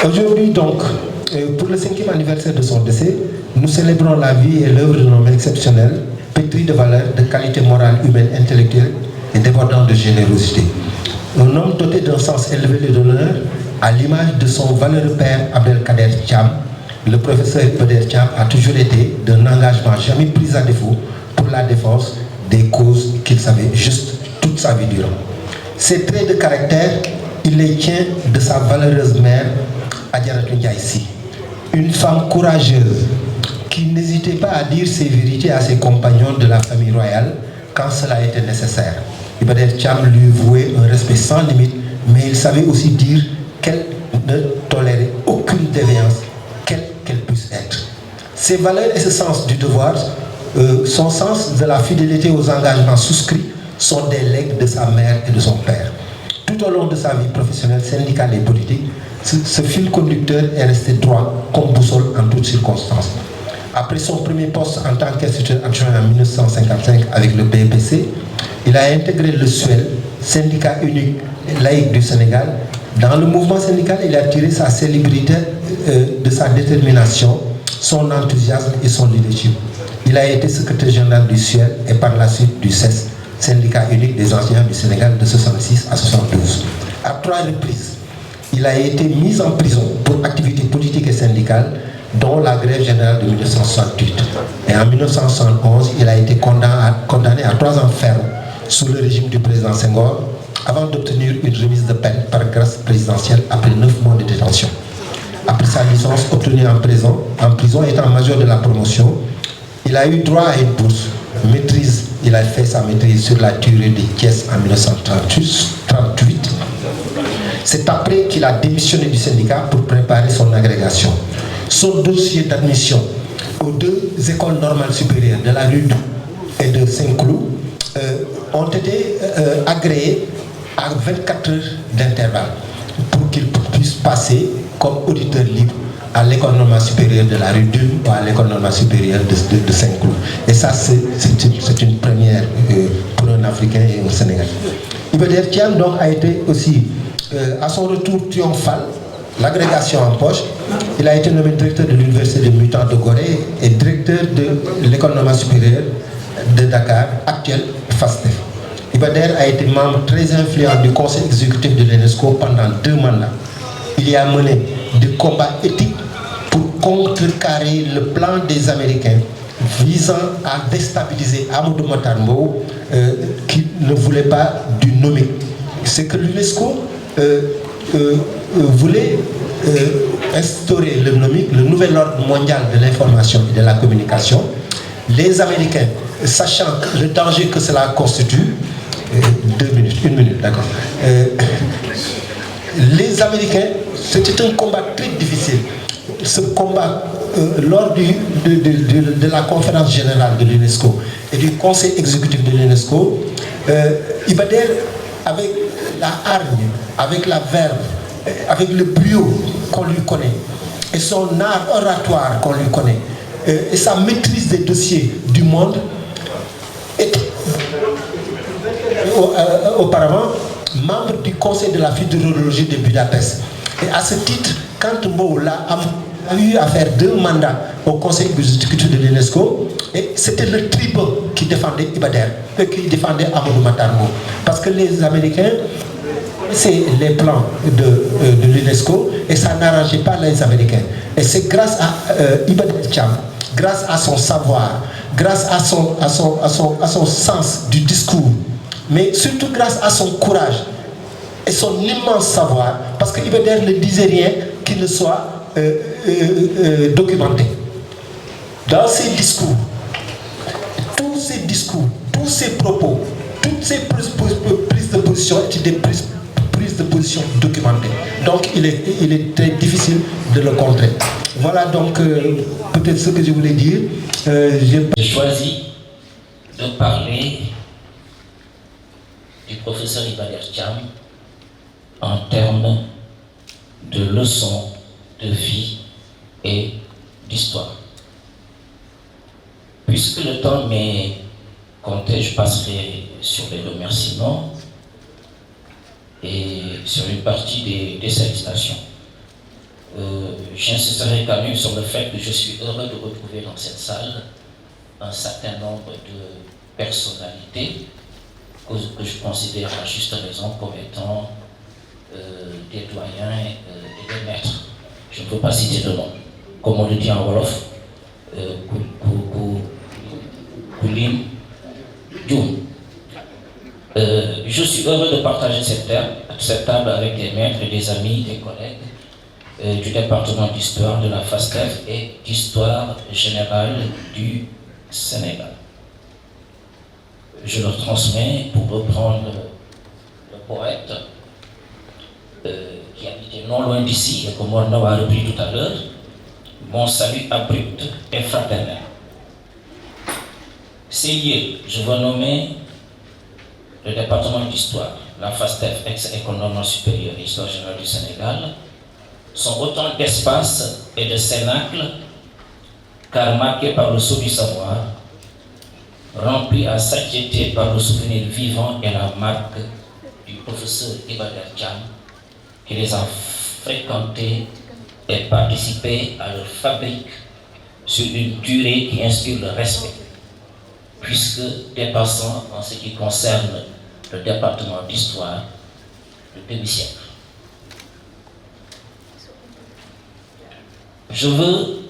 Aujourd'hui, donc, pour le 5e anniversaire de son décès, nous célébrons la vie et l'œuvre d'un homme exceptionnel, pétri de valeurs, de qualité morale, humaine, intellectuelle et débordant de générosité. Un homme doté d'un sens élevé de l'honneur, à l'image de son valeureux père Abdelkader Thiam. Le professeur Ibader Thiam a toujours été d'un engagement jamais pris à défaut pour la défense des causes qu'il savait juste toute sa vie durant. Ses traits de caractère, il les tient de sa valeureuse mère, Adjaratou Ndiaye Sy, une femme courageuse qui n'hésitait pas à dire ses vérités à ses compagnons de la famille royale quand cela était nécessaire. Ibader Thiam lui vouait un respect sans limite, mais il savait aussi dire qu'elle ne tolérait aucune déviance, quelle qu'elle puisse être. Ses valeurs et ce sens du devoir, son sens de la fidélité aux engagements souscrits sont des legs de sa mère et de son père. Tout au long de sa vie professionnelle, syndicale et politique, ce fil conducteur est resté droit comme boussole en toutes circonstances. Après son premier poste en tant qu'instituteur adjoint en 1955 avec le BPC, il a intégré le SUEL, syndicat unique laïque du Sénégal. Dans le mouvement syndical, il a tiré sa célébrité de sa détermination, son enthousiasme et son leadership. Il a été secrétaire général du SUEL et par la suite du CES, syndicat unique des enseignants du Sénégal de 1966 à 1972. À 3 reprises, il a été mis en prison pour activités politiques et syndicales, dont la grève générale de 1968. Et en 1971, il a été condamné à 3 ans ferme sous le régime du président Senghor, avant d'obtenir une remise de peine par grâce présidentielle après 9 mois de détention. Après sa licence obtenue en prison étant major de la promotion, il a eu droit à une bourse. Il a fait sa maîtrise sur la théorie des Thiès en 1938. C'est après qu'il a démissionné du syndicat pour préparer son agrégation. Son dossier d'admission aux 2 écoles normales supérieures de la rue et de Saint-Cloud ont été agréés à 24 heures d'intervalle pour qu'il puisse passer comme auditeur libre à l'école normale supérieure de la rue Dune ou à l'école normale supérieure de Saint-Cloud. Et ça, c'est une première pour un Africain et un Sénégalais. Ibader Thiam donc a été aussi, à son retour triomphal, l'agrégation en poche, il a été nommé directeur de l'université de Mutan de Gorée et directeur de l'école normale supérieure de Dakar, actuelle FASTEF. Ibader a été membre très influent du conseil exécutif de l'UNESCO pendant 2 mandats. Il y a mené des combats éthiques pour contrecarrer le plan des Américains visant à déstabiliser Amadou Matarmbo qui ne voulait pas du nomique. C'est que l'UNESCO voulait instaurer le nomique, le nouvel ordre mondial de l'information et de la communication. Les Américains, sachant le danger que cela constitue, 1 minute, d'accord. Les Américains, c'était un combat très difficile. Ce combat, lors de la conférence générale de l'UNESCO et du conseil exécutif de l'UNESCO, Ibader, avec la hargne, avec la verve, avec le brio qu'on lui connaît, et son art oratoire qu'on lui connaît, et sa maîtrise des dossiers du monde, était auparavant membre du conseil de la futurologie de Budapest. Et à ce titre, quand Mbow a eu à faire 2 mandats au conseil exécutif de l'UNESCO, et c'était le tribun qui défendait Ibader, qui défendait Amadou Matarmbo. Parce que les Américains c'est les plans de l'UNESCO et ça n'arrangeait pas les Américains. Et c'est grâce à Iba Der Thiam, grâce à son savoir, grâce à son sens du discours, mais surtout grâce à son courage et son immense savoir, parce que Iba Der ne disait rien qui ne soit documenté. Dans ses discours, tous ses propos, toutes ses prises de position étaient des prises de position documentées. Donc il est très difficile de le contrer. Voilà donc peut-être ce que je voulais dire. J'ai choisi de parler du professeur Iba Der Thiam en termes de leçons de vie et d'histoire. Puisque le temps m'est compté, je passerai sur les remerciements et sur une partie des salutations. J'insisterai quand même sur le fait que je suis heureux de retrouver dans cette salle un certain nombre de personnalités que je considère à juste raison comme étant des doyens et des maîtres. Je ne peux pas citer de nom. Comme on le dit en Wolof, Koulim Djoum. Je suis heureux de partager cette table avec des maîtres et des amis, des collègues du département d'histoire de la FASTEF et d'histoire générale du Sénégal. Je leur transmets, pour reprendre le poète qui habitait non loin d'ici et que Morneau a repris tout à l'heure, mon salut abrupt et fraternel. Ces lieux, je veux nommer le département d'histoire, la FASTEF, ex-École normale supérieure et histoire générale du Sénégal, sont autant d'espaces et de cénacles, car marqués par le sceau du savoir, remplis à satiété par le souvenir vivant et la marque du professeur Iba Der Thiam, qui les a fréquentés et participé à leur fabrique sur une durée qui inspire le respect, puisque dépassant en ce qui concerne le département d'histoire le demi-siècle. Je veux,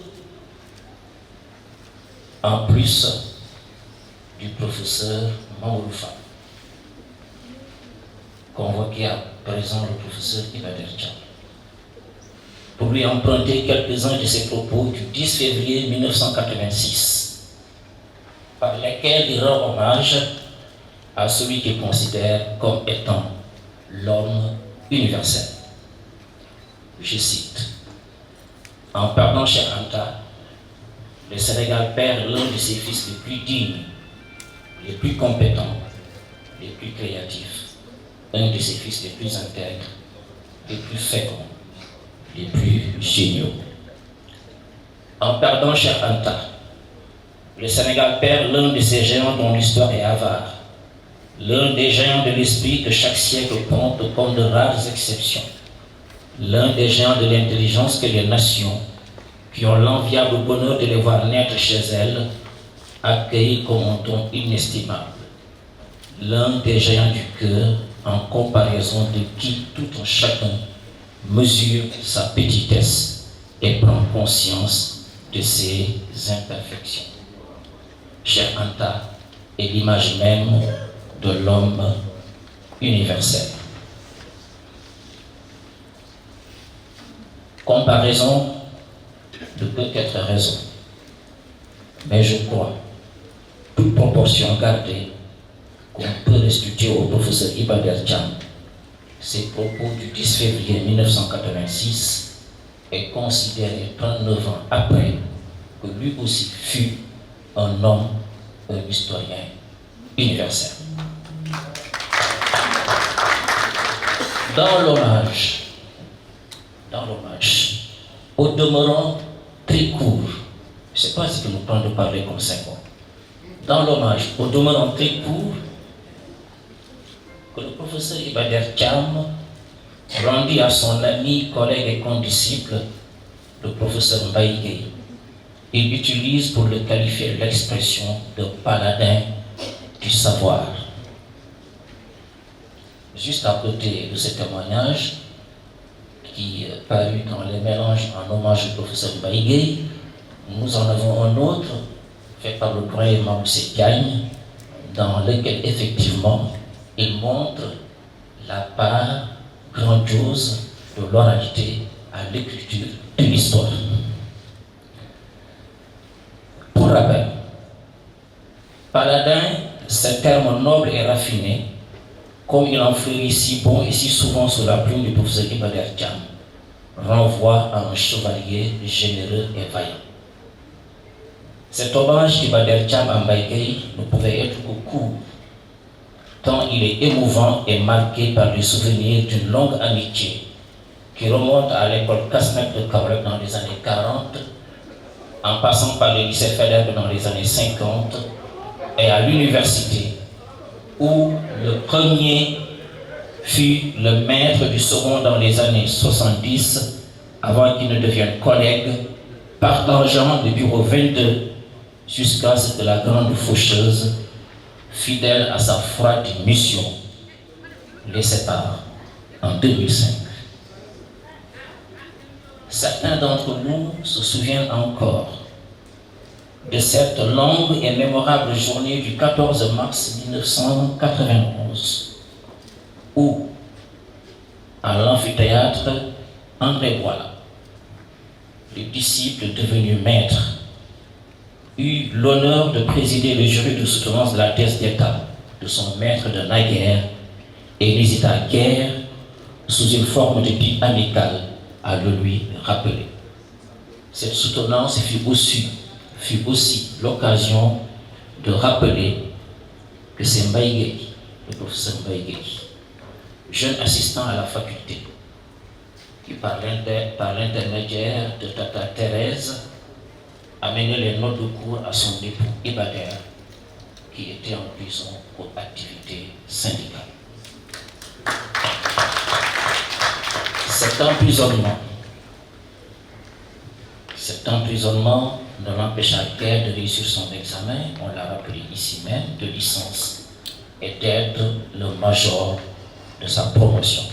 en plus du professeur Mamoudou Fall, convoquer à présent le professeur Iba Der Thiam, pour lui emprunter quelques-uns de ses propos du 10 février 1986, par lesquels il rend hommage à celui qu'il considère comme étant l'homme universel. Je cite: en perdant Cheikh Anta, le Sénégal perd l'un de ses fils les plus dignes, les plus compétents, les plus créatifs, un de ses fils les plus intègres, les plus féconds, les plus géniaux. En perdant Cheikh Anta, le Sénégal perd l'un de ces géants dont l'histoire est avare, l'un des géants de l'esprit que chaque siècle compte comme de rares exceptions, l'un des géants de l'intelligence que les nations, qui ont l'enviable bonheur de les voir naître chez elles, accueillent comme un don inestimable, l'un des géants du cœur en comparaison de qui tout un chacun mesure sa petitesse et prend conscience de ses imperfections. Cheikh Anta est l'image même de l'homme universel. Comparaison ne peut qu'être raison, mais je crois, toute proportion gardée, qu'on peut restituer au professeur Iba Der Thiam ses propos du 10 février 1986 et considérer 39 ans après que lui aussi fut un homme, un historien universel. Dans l'hommage, au demeurant très court, je ne sais pas si tu nous prends de parler comme 5 ans, dans l'hommage, au demeurant très court, que le professeur Iba Der Thiam rendit à son ami, collègue et condisciple, le professeur Mbaye Gueye. Il utilise pour le qualifier l'expression de paladin du savoir. juste à côté de ce témoignage, qui parut dans les mélanges en hommage au professeur Mbaye, nous en avons un autre, fait par le doyen Mamoussé Diagne, dans lequel effectivement il montre la part grandiose de l'oralité à l'écriture de l'histoire. Pour rappel, paladin, ce terme noble et raffiné, comme il en fleurit si bon et si souvent sous la plume du professeur Iba Der Thiam, renvoie à un chevalier généreux et vaillant. Cet hommage d'Iba Der Thiam à Mbaye Gueye ne pouvait être qu'au court, tant il est émouvant et marqué par les souvenirs d'une longue amitié qui remonte à l'école Kasnek de Kaolack dans les années 40, en passant par le lycée Faidherbe dans les années 50 et à l'université, où le premier fut le maître du second dans les années 70, avant qu'il ne devienne collègue, partageant le bureau 22 jusqu'à ce que la grande faucheuse, fidèle à sa froide mission, les sépare en 2005. Certains d'entre nous se souviennent encore de cette longue et mémorable journée du 14 mars 1991, où, à l'amphithéâtre André Boila, le disciple devenu maître, eut l'honneur de présider le jury de soutenance de la thèse d'État de son maître de naguère et n'hésita guère, sous une forme de pique amicale, à le lui rappeler. Cette soutenance fut aussi l'occasion de rappeler que c'est Mbaye Gueye, le professeur Mbaye Gueye, jeune assistant à la faculté, qui par l'intermédiaire de Tata Thérèse a mené les notes de cours à son époux Iba Der, qui était en prison pour activité syndicale. Cet emprisonnement ne l'empêcha guère de réussir son examen, on l'a rappelé ici même, de licence, et d'être le major de sa promotion.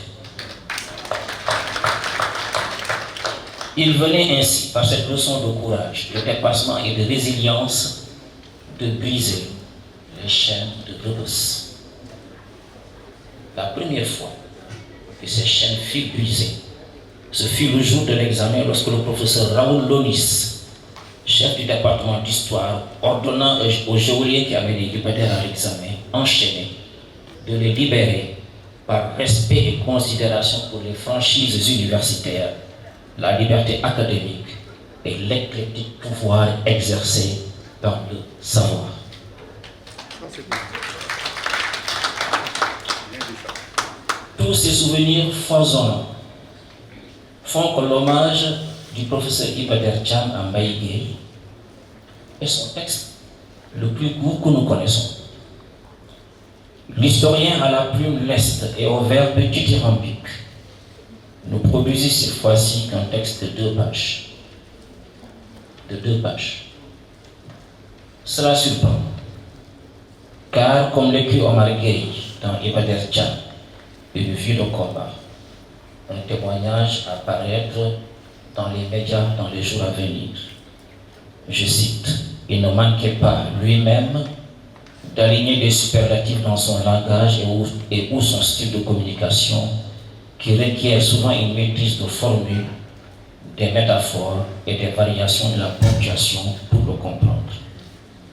Il venait ainsi, par cette leçon de courage, de dépassement et de résilience, de briser les chaînes de Rebeuss. La première fois que ces chaînes furent brisées, ce fut le jour de l'examen lorsque le professeur Raoul Lonis, chef du département d'histoire, ordonnant au geôlier qui avait Iba Der à l'examen, enchaîné, de les libérer par respect et considération pour les franchises universitaires, la liberté académique et l'éclectique pouvoir exercé par le savoir. Tous ces souvenirs foisonnants font que l'hommage du professeur Iba Der Thiam à Mbaye Gueye est son texte le plus court que nous connaissons. L'historien à la plume leste et au verbe dithyrambique nous produisit cette fois-ci qu'un texte de 2 pages. De 2 pages. Cela surprend, car comme l'écrit Omar Gueye dans Iba Der Thiam, une vie de combat, un témoignage à paraître dans les médias dans les jours à venir. Je cite, il ne manquait pas lui-même d'aligner des superlatifs dans son langage et ou son style de communication qui requiert souvent une maîtrise de formules, des métaphores et des variations de la ponctuation pour le comprendre.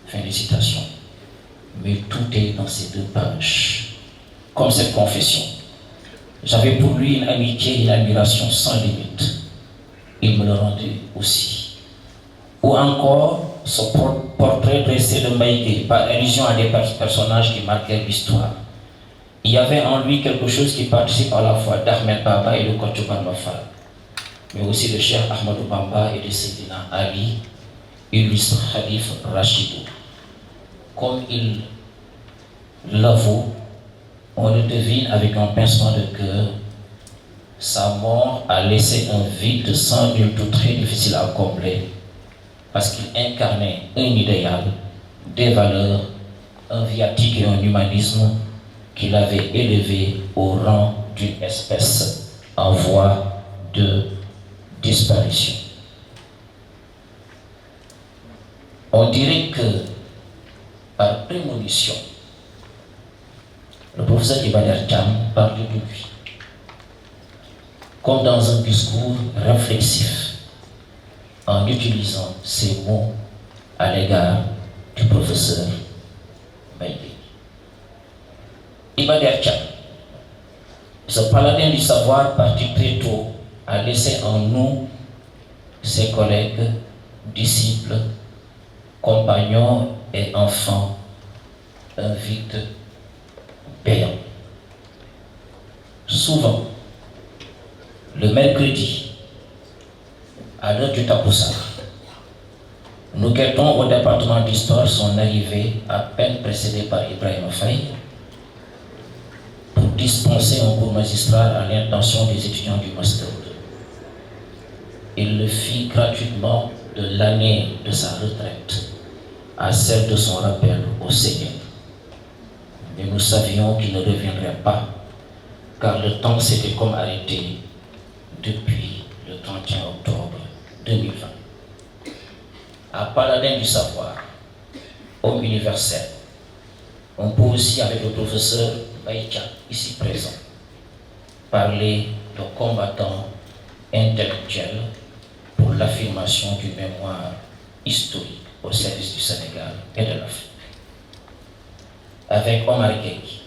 Fin de citation. Mais tout est dans ces 2 pages. Comme cette confession. J'avais pour lui une amitié et une admiration sans limite. Il me le rendait aussi. Ou encore, ce portrait dressé de Mbaye Gueye par allusion à des personnages qui marquaient l'histoire. Il y avait en lui quelque chose qui participe à la fois d'Ahmed Baba et de Kocc Barma Fall, mais aussi de Cheikh Ahmadou Bamba et de Seydina Ali, illustre Khalif Rachidou. Comme il l'avoue, on le devine avec un pincement de cœur, sa mort a laissé un vide sans nul doute très difficile à combler, parce qu'il incarnait un idéal, des valeurs, un viatique et un humanisme qu'il avait élevé au rang d'une espèce en voie de disparition. On dirait que, par prémonition, le professeur Iba Der Thiam parle de lui, comme dans un discours réflexif, en utilisant ces mots à l'égard du professeur Mbaye Guèye. Iba Der Thiam, ce paladin du savoir parti très tôt, a laissé en nous, ses collègues, disciples, compagnons et enfants, un vide béant. Souvent, le mercredi, à l'heure du Tapousar, nous guettons au département d'histoire son arrivée à peine précédée par Ibrahima Faye pour dispenser un cours magistral à l'intention des étudiants du master 2. Il le fit gratuitement de l'année de sa retraite à celle de son rappel au Seigneur. Mais nous savions qu'il ne reviendrait pas, car le temps s'était comme arrêté depuis le 31 octobre 2020. À paladin du savoir, homme universel, on peut aussi, avec le professeur Baïtia, ici présent, parler de combattants intellectuels pour l'affirmation du mémoire historique au service du Sénégal et de l'Afrique. Avec Omar Gueye,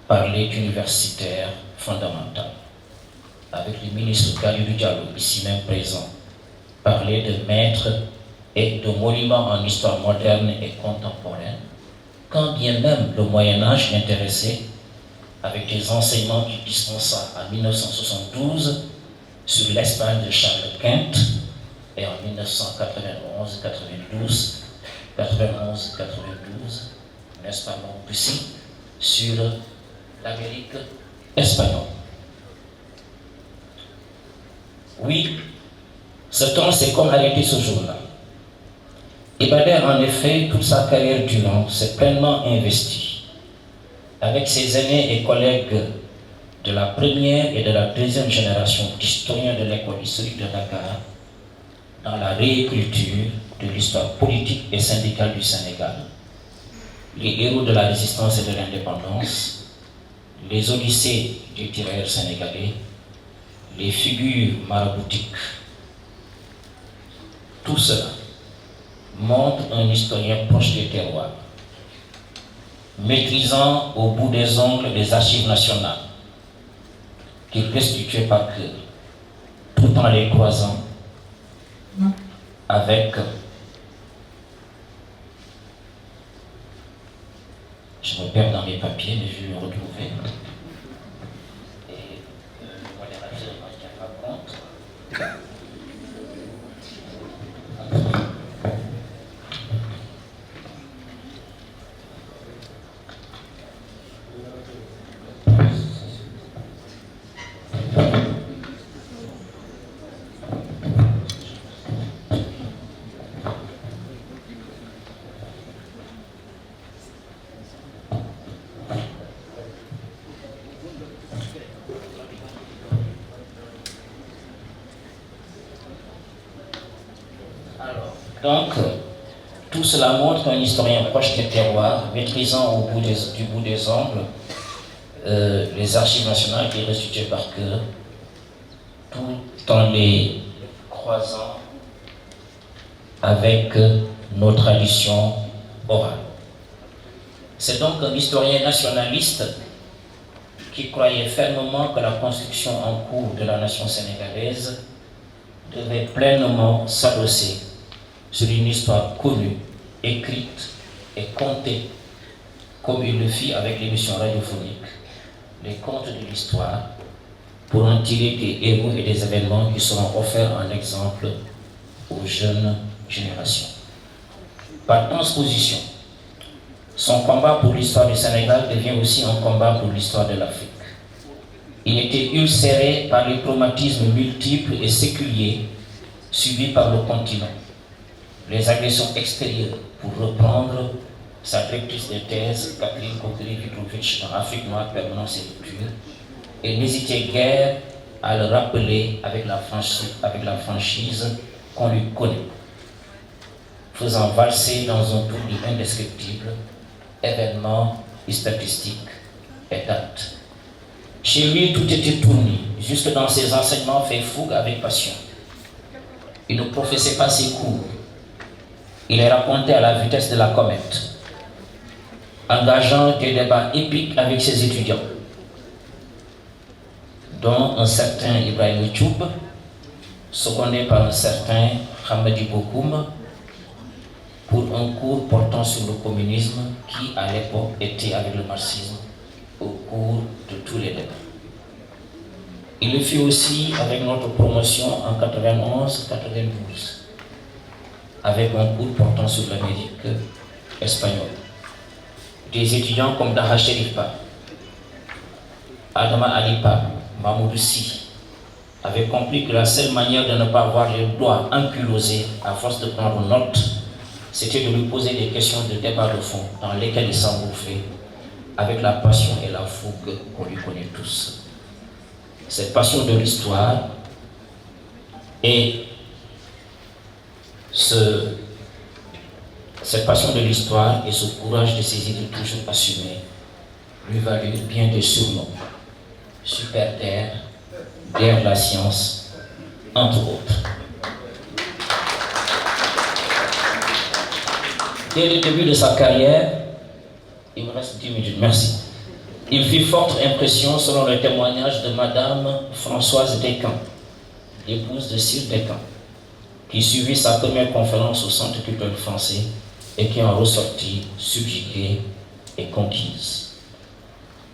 parler d'universitaire fondamental. Avec le ministre Kalidou Diallo, ici même présent, parler de maîtres et de monuments en histoire moderne et contemporaine, quand bien même le Moyen-Âge l'intéressait, avec des enseignements qu'il dispensa en 1972 sur l'Espagne de Charles Quint et en 1991-92, n'est-ce pas, non, ici, sur l'Amérique espagnole. Oui, ce temps s'est comme arrêté ce jour-là. Iba Der, en effet, toute sa carrière durant, s'est pleinement investi avec ses aînés et collègues de la première et de la deuxième génération d'historiens de l'école historique de Dakar dans la réécriture de l'histoire politique et syndicale du Sénégal, les héros de la résistance et de l'indépendance, les odyssées des tirailleurs sénégalais, les figures maraboutiques. Tout cela montre un historien proche des terroirs, maîtrisant au bout des ongles des archives nationales, qu'il restituait par cœur, tout en les croisant avec, je me perds dans mes papiers, mais je vais le retrouver. Et le modérateur n'en tient pas compte. Donc, tout cela montre un historien proche des terroirs, maîtrisant du bout des ongles les archives nationales qui restituées par cœur, tout en les croisant avec nos traditions orales. C'est donc un historien nationaliste qui croyait fermement que la construction en cours de la nation sénégalaise devait pleinement s'adosser sur une histoire connue, écrite et contée, comme il le fit avec l'émission radiophonique Les Contes de l'Histoire, pour en tirer des héros et des événements qui seront offerts en exemple aux jeunes générations. Par transposition, son combat pour l'histoire du Sénégal devient aussi un combat pour l'histoire de l'Afrique. Il était ulcéré par les traumatismes multiples et séculiers subis par le continent, les agressions extérieures, pour reprendre sa directrice de thèse, Kathleen Kokery-Vitrovich, dans Afrique noire, permanence et rupture, et n'hésitait guère à le rappeler avec la franchise qu'on lui connaît, faisant valser dans un tour indescriptible événements, statistiques et dates. Chez lui, tout était tourné, jusque dans ses enseignements fait fougue avec passion. Il ne professait pas ses cours, il les racontait à la vitesse de la comète, engageant des débats épiques avec ses étudiants, dont un certain Ibrahim Tchoub, secondé par un certain Hamadi Bokoum, pour un cours portant sur le communisme qui, à l'époque, était avec le marxisme au cours de tous les débats. Il le fit aussi avec notre promotion en 91-92, avec un cours portant sur l'Amérique espagnole. Des étudiants comme Daha Sherifa, Adama Alipa, Mahmoud Si, avaient compris que la seule manière de ne pas avoir les doigts ankylosés à force de prendre note, c'était de lui poser des questions de débat de fond dans lesquelles il s'engouffrait avec la passion et la fougue qu'on lui connaît tous. Cette passion de l'histoire et ce courage de ses idées toujours assumées lui valurent bien des surnoms. Super Terre, Guerre de la science, entre autres. Dès le début de sa carrière, il me reste 10 minutes, merci. Il fit forte impression selon le témoignage de Madame Françoise Descamps, l'épouse de Cyril Descamps, qui suivit sa première conférence au Centre culturel français et qui en ressortit subjuguée et conquise.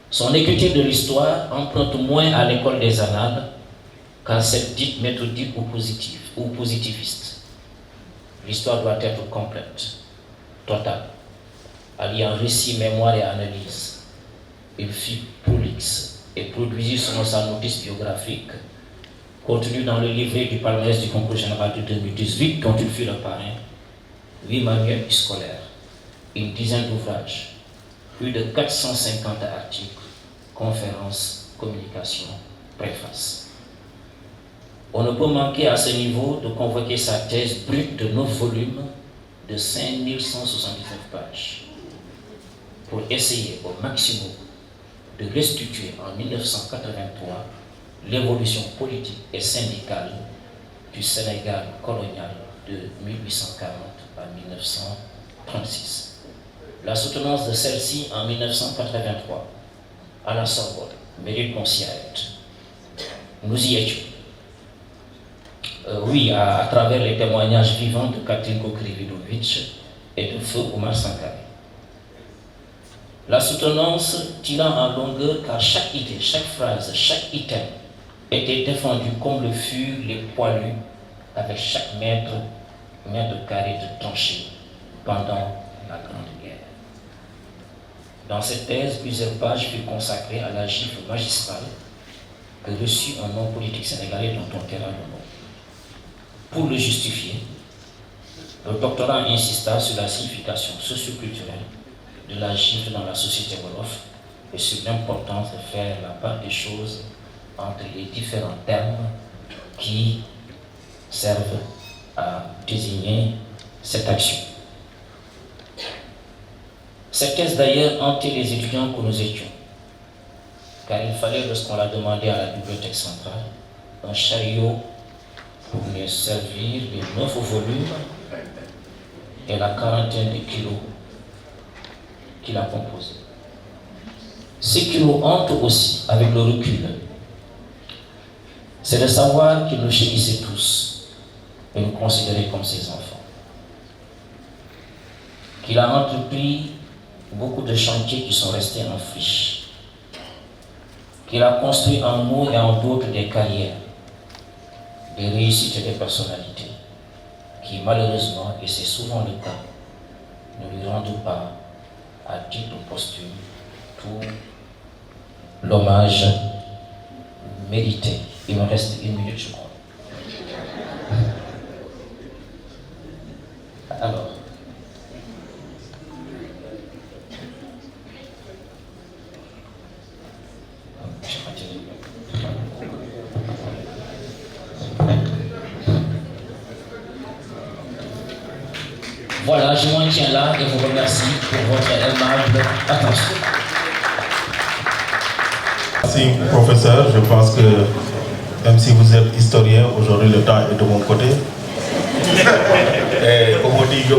Son écriture de l'histoire emprunte moins à l'école des annales qu'à cette dite méthodique ou positiviste. L'histoire doit être complète, totale, alliant récit, mémoire et analyse. Il fut prolixe et produisit selon sa notice biographique, contenue dans le livret du palmarès du concours général de 2018, dont il fut le parrain, 8 manuels scolaires, une dizaine d'ouvrages, plus de 450 articles, conférences, communications, préfaces. On ne peut manquer à ce niveau de convoquer sa thèse brute de 9 volumes de 5179 pages pour essayer au maximum de restituer en 1983 l'évolution politique et syndicale du Sénégal colonial de 1840 à 1936. La soutenance de celle-ci en 1983 à la Sorbonne mérite qu'on s'y arrête. Nous y étions. Oui, à travers les témoignages vivants de Kathleen Kokery-Vitrovich et de Feu Oumar Sankaré. La soutenance tirant en longueur car chaque idée, chaque phrase, chaque item était défendu comme le furent les poilus avec chaque mètre carré de tranchée pendant la Grande Guerre. Dans cette thèse, plusieurs pages furent consacrées à la gifle magistrale que reçut un homme politique sénégalais dont on taira le nom. Pour le justifier, le doctorant insista sur la signification socio-culturelle de la gifle dans la société wolof et sur l'importance de faire la part des choses entre les différents termes qui servent à désigner cette action. Cette thèse d'ailleurs hantait les étudiants que nous étions, car il fallait, lorsqu'on l'a demandé à la bibliothèque centrale, un chariot pour les servir les 9 volumes et la quarantaine de kilos qu'il a composé. Ce qui nous hante aussi avec le recul, c'est de savoir qu'il nous chérissait tous et nous considérait comme ses enfants. Qu'il a entrepris beaucoup de chantiers qui sont restés en friche. Qu'il a construit en nous et en d'autres des carrières, des réussites et des personnalités qui malheureusement, et c'est souvent le cas, ne lui rendent pas à titre posthume tout l'hommage mérité. Il me reste 1 minute, je crois. Alors, Voilà, je m'en tiens là et vous remercie pour votre aimable attention. Merci, professeur. Je pense que même si vous êtes historien, aujourd'hui le temps est de mon côté. Et comme on dit, il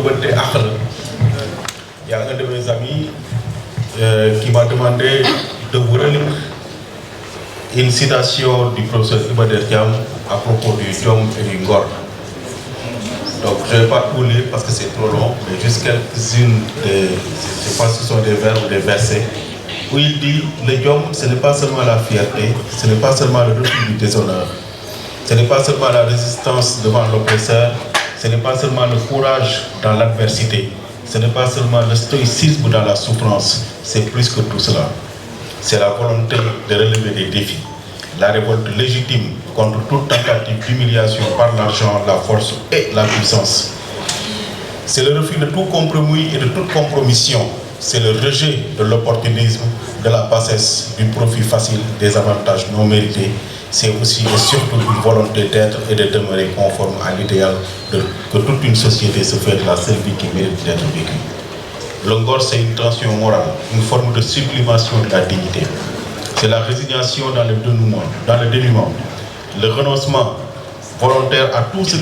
y a un de mes amis qui m'a demandé de vous relire une citation du professeur Iba Der Thiam à propos du Jom et du Ngor. Donc je ne vais pas tout lire parce que c'est trop long, mais juste quelques-unes je pense que ce sont des vers ou des versets, où il dit le Jom, ce n'est pas seulement la fierté, ce n'est pas seulement le refus du déshonneur, ce n'est pas seulement la résistance devant l'oppresseur, ce n'est pas seulement le courage dans l'adversité, ce n'est pas seulement le stoïcisme dans la souffrance, c'est plus que tout cela. C'est la volonté de relever des défis, la révolte légitime contre toute tentative d'humiliation par l'argent, la force et la puissance. C'est le refus de tout compromis et de toute compromission. C'est le rejet de l'opportunisme, de la bassesse, du profit facile, des avantages non mérités. C'est aussi et surtout une volonté d'être et de demeurer conforme à l'idéal que toute une société se fait de la seule vie qui mérite d'être vécue. Le Ngor, c'est une tension morale, une forme de sublimation de la dignité. C'est la résignation dans le dénuement, le renoncement volontaire à tout ce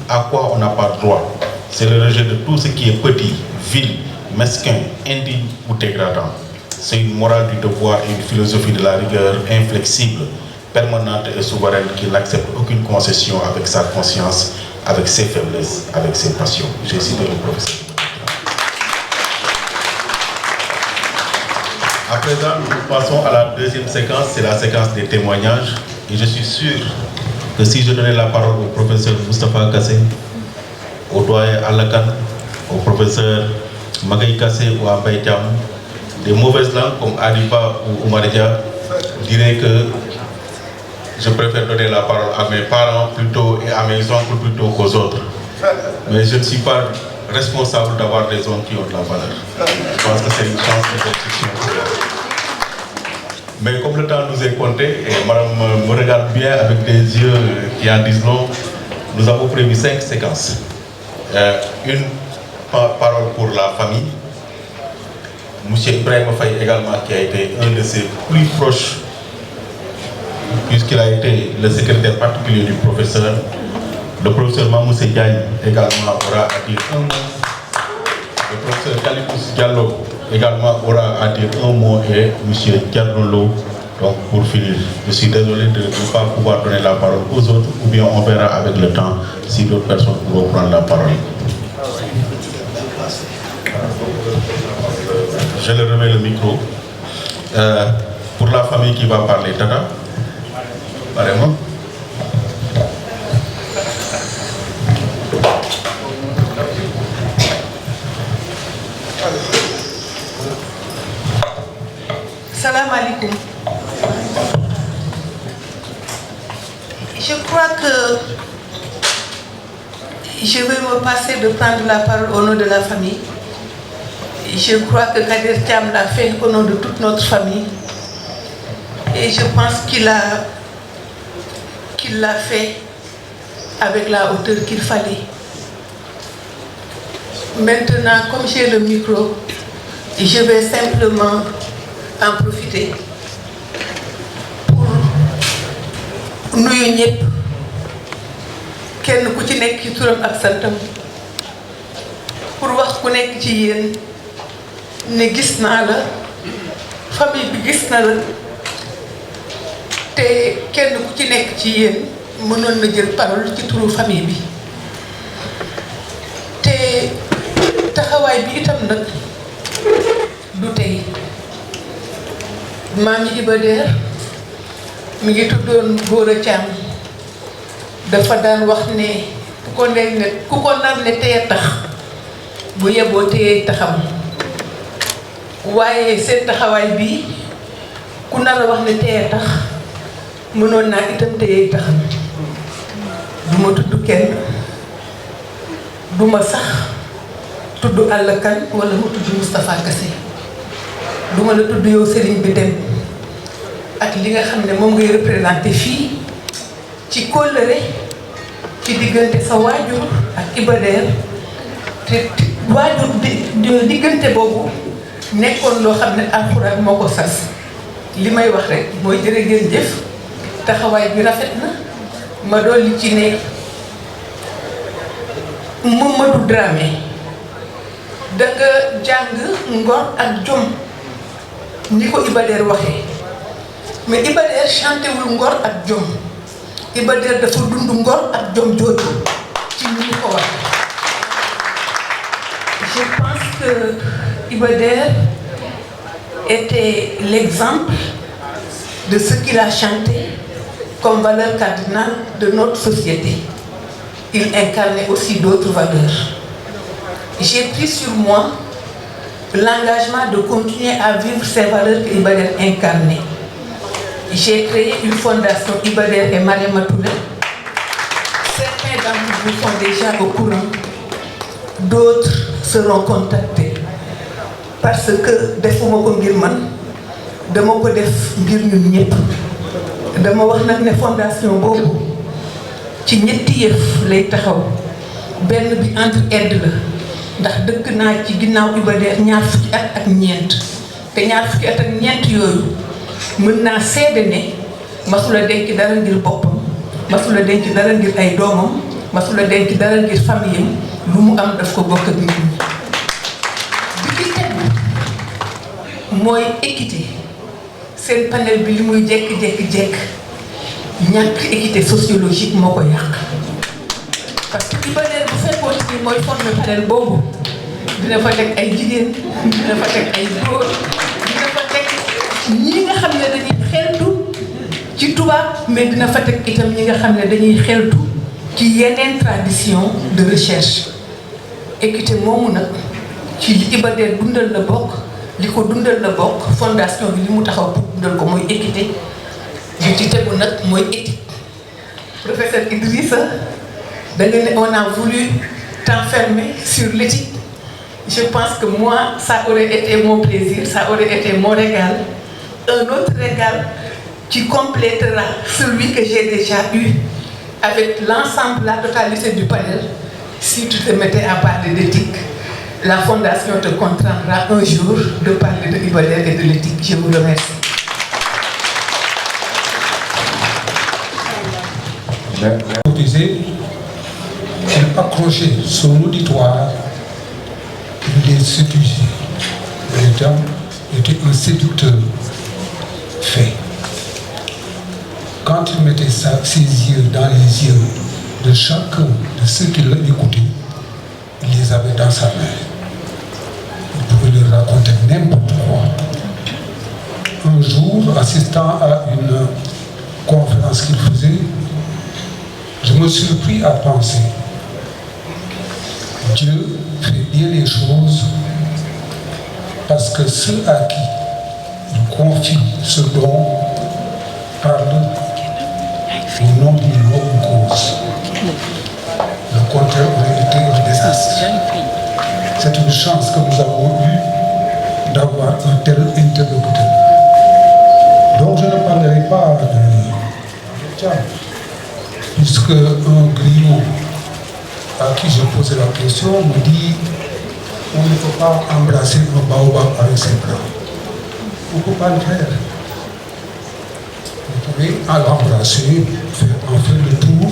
à quoi on n'a pas droit. C'est le rejet de tout ce qui est petit, vil, mesquin, indigne ou dégradant. C'est une morale du devoir et une philosophie de la rigueur inflexible, permanente et souveraine qui n'accepte aucune concession avec sa conscience, avec ses faiblesses, avec ses passions. J'ai cité le professeur. À présent, nous passons à la deuxième séquence, c'est la séquence des témoignages. Et je suis sûr que si je donnais la parole au professeur Moustapha Kassé, au doyen Alakan, au professeur Magaï Kassé ou Ambaï Thiam, des mauvaises langues comme Adiba ou Oumaredia diraient que je préfère donner la parole à mes parents plutôt et à mes oncles plutôt qu'aux autres. Mais je ne suis pas responsable d'avoir des oncles qui ont de la valeur. Je pense que c'est une chance de construction. Mais comme le temps nous est compté, et madame me regarde bien avec des yeux qui en disent long, nous avons prévu 5 séquences. Une parole pour la famille. M. Ibrahim Faye également, qui a été un de ses plus proches, puisqu'il a été le secrétaire particulier du professeur. Le professeur Mamoussé Diagne également aura à dire un mot. Le professeur Kalipous Diallo également aura à dire un mot et M. Diarnolo. Donc pour finir, je suis désolé de ne pas pouvoir donner la parole aux autres, ou bien on verra avec le temps si d'autres personnes pourront prendre la parole. Je leur remets le micro. Pour la famille qui va parler, Tata, parlez-moi. Salam alaikum. Je crois que je vais me passer de prendre la parole au nom de la famille. Je crois que Kader Thiam l'a fait au nom de toute notre famille. Et je pense qu'il l'a fait avec la hauteur qu'il fallait. Maintenant, comme j'ai le micro, je vais simplement en profiter pour nuyu ñëpp kenn ku ci nekk ci turam ak santam pour wax ku nekk ci yéen ne gis naa la famille bi gis na la te kenn ku ci nekk ci yéen mënoon na jël parole ci turu famille bi te taxawaay bi itam nag du tey maam yi Iba Der mi ngi tuddoon Gora Thiam dafa daan wax ne ku ko nar ne teye tax bu yeboo teye taxam waaye seen taxawaay bi ku nar a wax ne teye tax mënoon naa itam teye taxam du ma tudd kenn du ma sax tudd Alakan wala mu tudd Moustapha Kassé du ma la tudd yow sëriñ bi dem ak li nga xam ne moom ngay représenté fii ci kóllëre ci diggante sa waajur ak Iba Der te waajur diggante boobu nekkoon loo xam ne alxuraan moo ko sas li may wax rek mooy jërë ngeen jëf taxawaay bi rafet na ma dolli ci ne Mamadou Dramé da nga jàng ngor ak jom ni ko Iba Der waxee mais Iba Der chanté wul ngor ak jom Iba Der dafa dund ngor ak jom jooju ci ni ñu ko waxee. Je pense que Iba Der était l'exemple de ce qu'il a chanté comme valeur cardinale de notre société. Il incarnait aussi d'autres valeurs. J'ai pris sur moi l'engagement de continuer à vivre ces valeurs que Iba Der incarnait. J'ai créé une fondation Iba Der et Mariama Touré. Certains d'entre vous sont déjà au courant, d'autres seront contactés. Parce que defuma ko ngir man dama ko def ngir ñun ñëpp dama wax nag ne fondation boobu ci ñetti yëf lay taxaw benn bi entre aide la ndax dëkk naa ci ginnaaw Iba Der ñaar fukki at ak ñeent te ñaar fukki at ak ñeent yooyu mën naa seede ne masula denc dara ngir boppam masula denc dara ngir ay doomam masula denc dara ngir famille lu mu am daf ko bokk ak nit ñi. mooy équité seen panel bi li muy jekk-jekk-jekk ñàkk équité sociologique moo ko yàq parce que Iba Der bu fekkoon ci mooy former panel boobu dina fa teg ay jigéen dina fa teg ay góor dina fa teg ñi nga xam ne dañuy xeltu ci tubaab mais dina fa teg itam ñi nga xam ne dañuy xeltu ci yeneen tradition de recherche équité moomu nag ci li Iba Der dundal la bokk li ko dundal la bokk fondation bi li mu taxaw pour dundal ko mooy équité li ci tegu nag mooy éthique. Professeur Idrissa da nga ne on a voulu t'enfermer sur l'éthique. Je pense que moi ça aurait été mon plaisir, ça aurait été mon régal. Un autre régal qui complétera celui que j'ai déjà eu avec l'ensemble, la totalité du panel. Si tu te mettais à parler d'éthique, la fondation te contraindra un jour de parler de Iba Der et de l'éthique. Je vous remercie. Il accrochait son auditoire, il les séduisait. Il était un séducteur fait. Quand il mettait ses yeux dans les yeux de chacun de ceux qui l'écoutaient, il les avait dans sa main. Il pouvait leur raconter n'importe quoi. Un jour, assistant à une conférence qu'il faisait, je me suis pris à penser, Dieu fait bien les choses parce que ceux à qui il confie ce don parlent au nom d'une noble cause. Le contraire aurait été un désastre. C'est une chance que nous avons eue d'avoir un tel interlocuteur. Donc je ne parlerai pas de Thiam, puisque un griot à qui j'ai posé la question me dit on ne peut pas embrasser un baobab avec ses bras. On ne peut pas le faire. Vous pouvez l'embrasser, en faire le tour,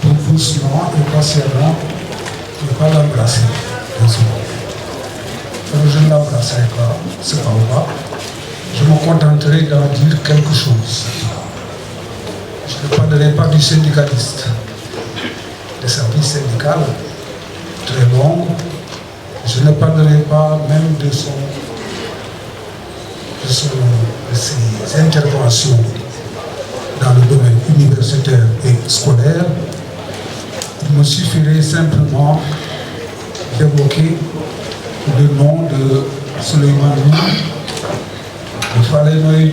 tout doucement et patiemment, ne pas l'embrasser. Alors je ne l'embrasserai pas, ce baobab. Je me contenterai d'en dire quelque chose. Je ne parlerai pas du syndicaliste, de sa vie syndicale très longue. Je ne parlerai pas même de ses interventions dans le domaine universitaire et scolaire. Il me suffirait simplement d'évoquer le nom de Souleymane Ly, de Falaye Noël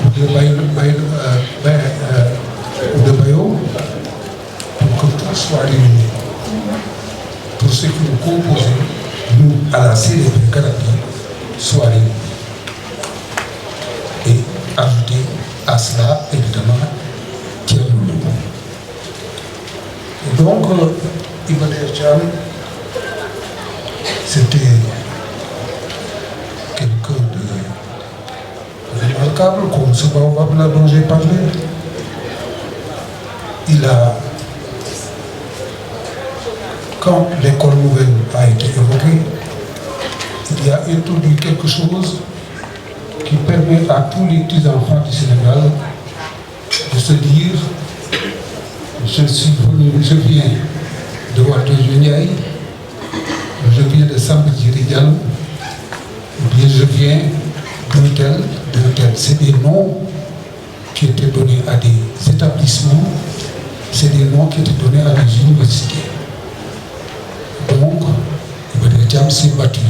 ou de Bayo, pour que tout soit réuni. Pour ce qui nous composait, nous, à la CDP Karabi, soit réunis. Et ajouter à cela, évidemment, Thierry Loulou. Et donc, Iba Der Thiam remarquable, comme ce baobab-là dont j'ai parlé. Quand l'école nouvelle a été évoquée, il a introduit quelque chose qui permet à tous les petits-enfants du Sénégal de se dire je viens de Walter Ndiaye, je viens de Samba Djiri Diallo, ou bien je viens d'un tel. C'est des noms qui étaient donnés à des établissements, c'est des noms qui étaient donnés à des universités. Donc, Iba Der Thiam s'est battu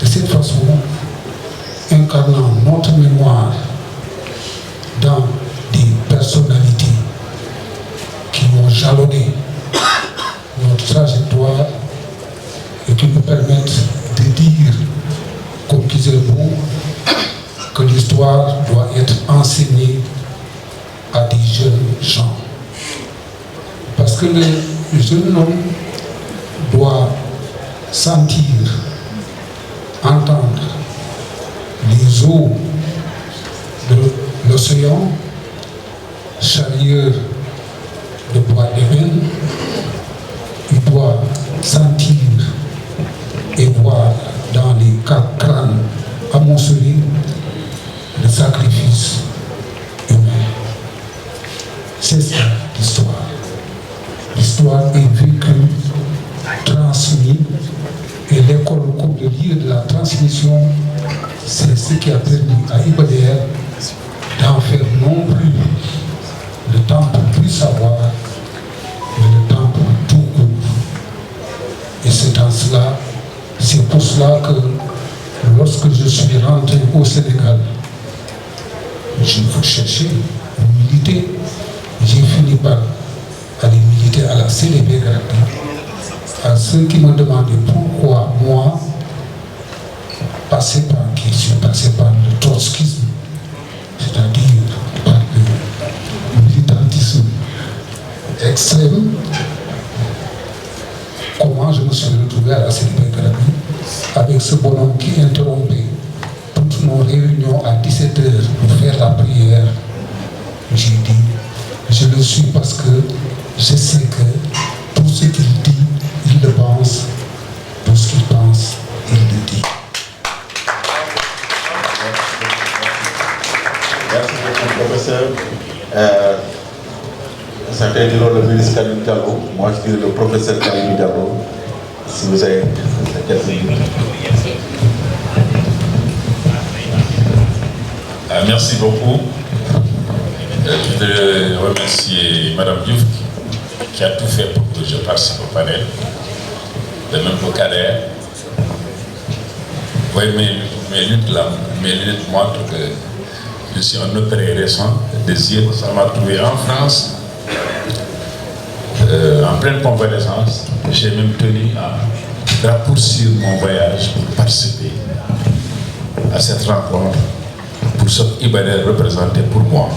de cette façon, incarnant notre mémoire dans des personnalités qui ont jalonné notre trajectoire et qui nous permettent de dire, comme disait le mot, que l'histoire doit être enseignée à des jeunes gens. Parce que le jeune homme doit sentir, entendre les eaux de l'océan, chaleur de bois d'ébène, il doit sentir et voir dans les crânes amoncelés le sacrifice humain. C'est ça l'histoire. L'histoire est vécue, transmise, et l'école comme le lieu de la transmission, c'est ce qui a permis à Iba Der d'en faire non plus le temple du savoir, mais le temple tout court. Et c'est en cela, c'est pour cela que lorsque je suis rentré au Sénégal, j'ai cherché à militer, j'ai fini par aller militer à la CDB à ceux qui me demandaient pourquoi moi, passer par qui je suis passé par le trotskisme, c'est-à-dire par le militantisme extrême, comment je me suis retrouvé à la CDB avec ce bonhomme qui interrompait toutes nos réunions à 17h pour faire la prière. J'ai dit, je le suis parce que je sais que tout ce qu'il dit, il le pense, tout ce qu'il pense, il le dit. Merci beaucoup, professeur. Certains diront le ministre Kalidou Diallo, moi je dirais le professeur Kalidou Diallo, si vous avez quelques minutes. Merci beaucoup. Je voudrais remercier Mme Diouf qui a tout fait pour que je participe au panel. De même pour Kader. Vous voyez, mes lunettes montrent que je suis un opéré récent des yeux. Ça m'a trouvé en France, en pleine convalescence. J'ai même tenu à raccourcir mon voyage pour participer à cette rencontre, pour ce qu'Iba Der représentait pour moi.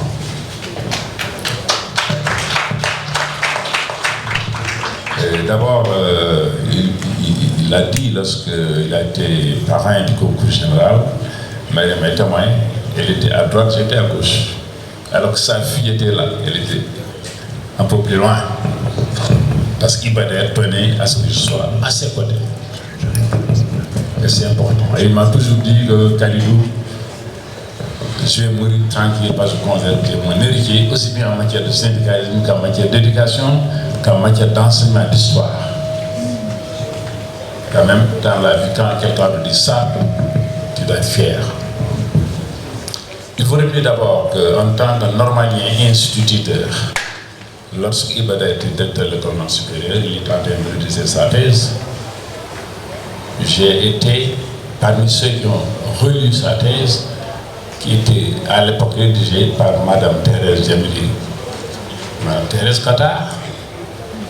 D'abord, il a dit lorsqu'il a été parrain du concours général, Mariam est témoin, elle était à droite, j'étais à gauche. Alors que sa fille était là, elle était un peu plus loin. Parce qu'Iba Der tenait à ce que je sois à ses côtés. Et c'est important. Et il m'a toujours dit que Kalidou, je vais mourir tranquille parce que je considère que mon héritier, aussi bien en matière de syndicalisme qu'en matière d'éducation, qu'en matière d'enseignement d'histoire. Quand même, dans la vie, quand quelqu'un te dit ça, tu dois être fier. Il faut rappeler d'abord qu'en tant que normalien instituteur, lorsque Iba Der était directeur de l'école supérieure, il était en train de rédiger sa thèse. J'ai été parmi ceux qui ont relu sa thèse, qui était à l'époque rédigée par Mme Thérèse Djamili, Mme Thérèse Qatar,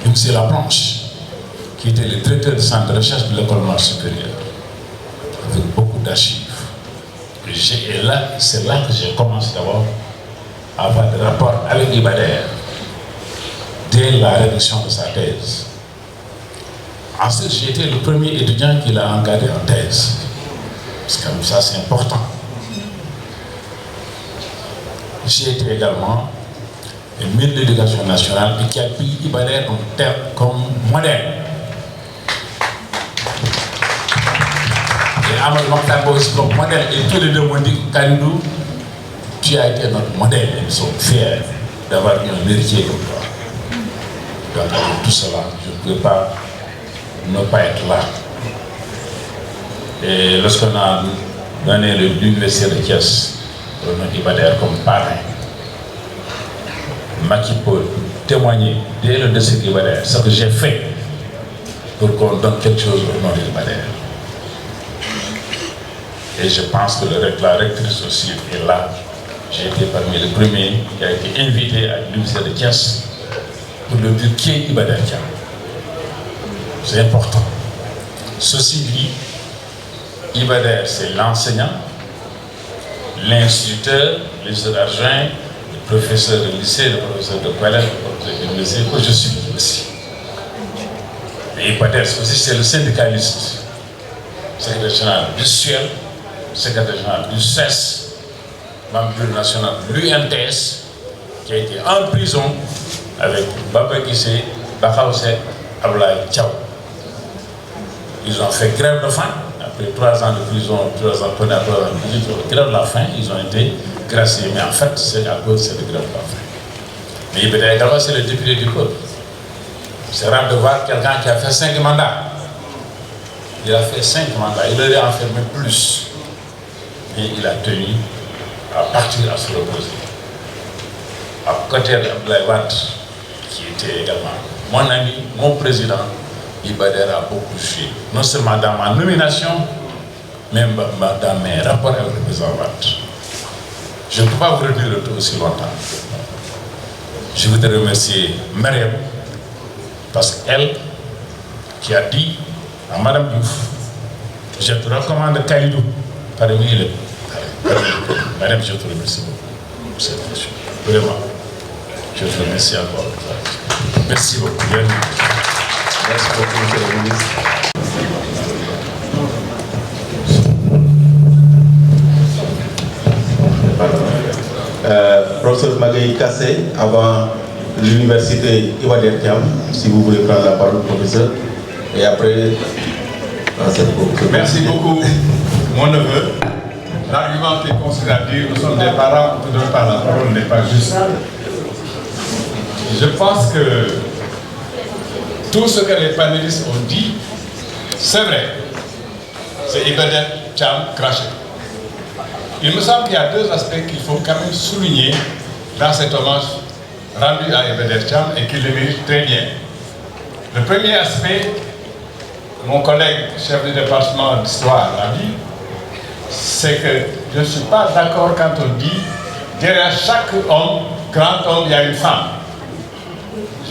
et M. Laplanche, qui était le directeur du centre de recherche de l'école supérieure, avec beaucoup d'archives. Et là, c'est là que j'ai commencé d'abord à avoir des rapports avec Iba Der, dès la rédaction de sa thèse. Ensuite, j'ai été le premier étudiant qui l'a engagé en thèse. Parce que ça, c'est important. j'ai été également ministre de l'Éducation nationale et qui a pris Iba Der comme modèle. Et Amadou Mokhtar aussi comme modèle. Et tous les deux m'ont dit, Kalidou, tu as été notre modèle. Nous sommes fiers d'avoir eu un héritier comme toi. Donc avec tout cela, je ne peux pas ne pas être là. Et lorsqu'on a donné l'université de Thiès pour notre Iba Der comme parrain, Macky peut témoigner dès le décès d'Iba Der ce que j'ai fait pour qu'on donne quelque chose au nom d'Iba Der. Et je pense que la rectrice aussi est là. J'ai été parmi les premiers qui a été invité à l'université de Thiès pour le dire qui est Iba Der Thiam. C'est important. Ceci dit, Iba Der, c'est l'enseignant, l'instituteur, l'instituteur adjoint, le professeur de lycée, le professeur de collège, le professeur d'université, que je suis aussi. Et Iba Der aussi, c'est le syndicaliste, secrétaire général du SUEL, secrétaire général du CES, membre du bureau national de l'UNTS, qui a été en prison avec Baba Guissé, Bakhaoussé, Ablaye Tchao. Ils ont fait grève de faim. Après 3 ans de prison, 3 ans de grève de la faim, ils ont été graciés. Mais en fait, c'est à cause de cette grève de la faim. Mais Iba Der également, c'est le député du peuple. C'est rare de voir quelqu'un qui a fait 5 mandats. Il a fait 5 mandats. Il aurait enfermé plus. Et il a tenu à partir à se reposer. À côté d'Abdoulaye Wade, qui était également mon ami, mon président, Iba Der a beaucoup joué, non seulement dans ma nomination, mais dans mes rapports avec le président Wade. Je ne peux pas vous retenir le tout aussi longtemps. Je voudrais remercier Mariam, parce qu'elle, qui a dit à Madame Diouf, je te recommande Kalidou, parmi les. Madame, je te remercie beaucoup pour cette question. Vraiment, je te remercie encore. Merci beaucoup. Merci beaucoup, monsieur le ministre. Professeur Magaye Kassé, avant l'université Iba Der Thiam, si vous voulez prendre la parole, professeur, et après, merci beaucoup, mon neveu. L'argument qui consiste à dire nous sommes des parents, on ne donne pas la parole n'est pas juste. Je pense que tout ce que les panélistes ont dit, c'est vrai. C'est Iba Der Thiam craché. Il me semble qu'il y a 2 aspects qu'il faut quand même souligner dans cet hommage rendu à Iba Der Thiam et qu'il le mérite très bien. Le premier aspect, mon collègue chef du département d'histoire l'a dit, c'est que je ne suis pas d'accord quand on dit derrière chaque homme, grand homme, il y a une femme.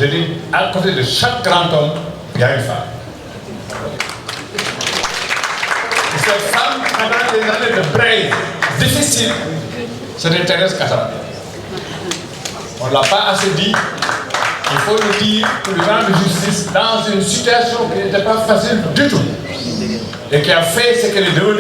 Je dis à côté de chaque grand homme, il y a une femme. Et cette femme, pendant des années de braise difficiles, c'était Thérèse Katara. On ne l'a pas assez dit. Il faut le dire pour les gens de justice dans une situation qui n'était pas facile du tout et qui a fait ce qu'elle est devenue.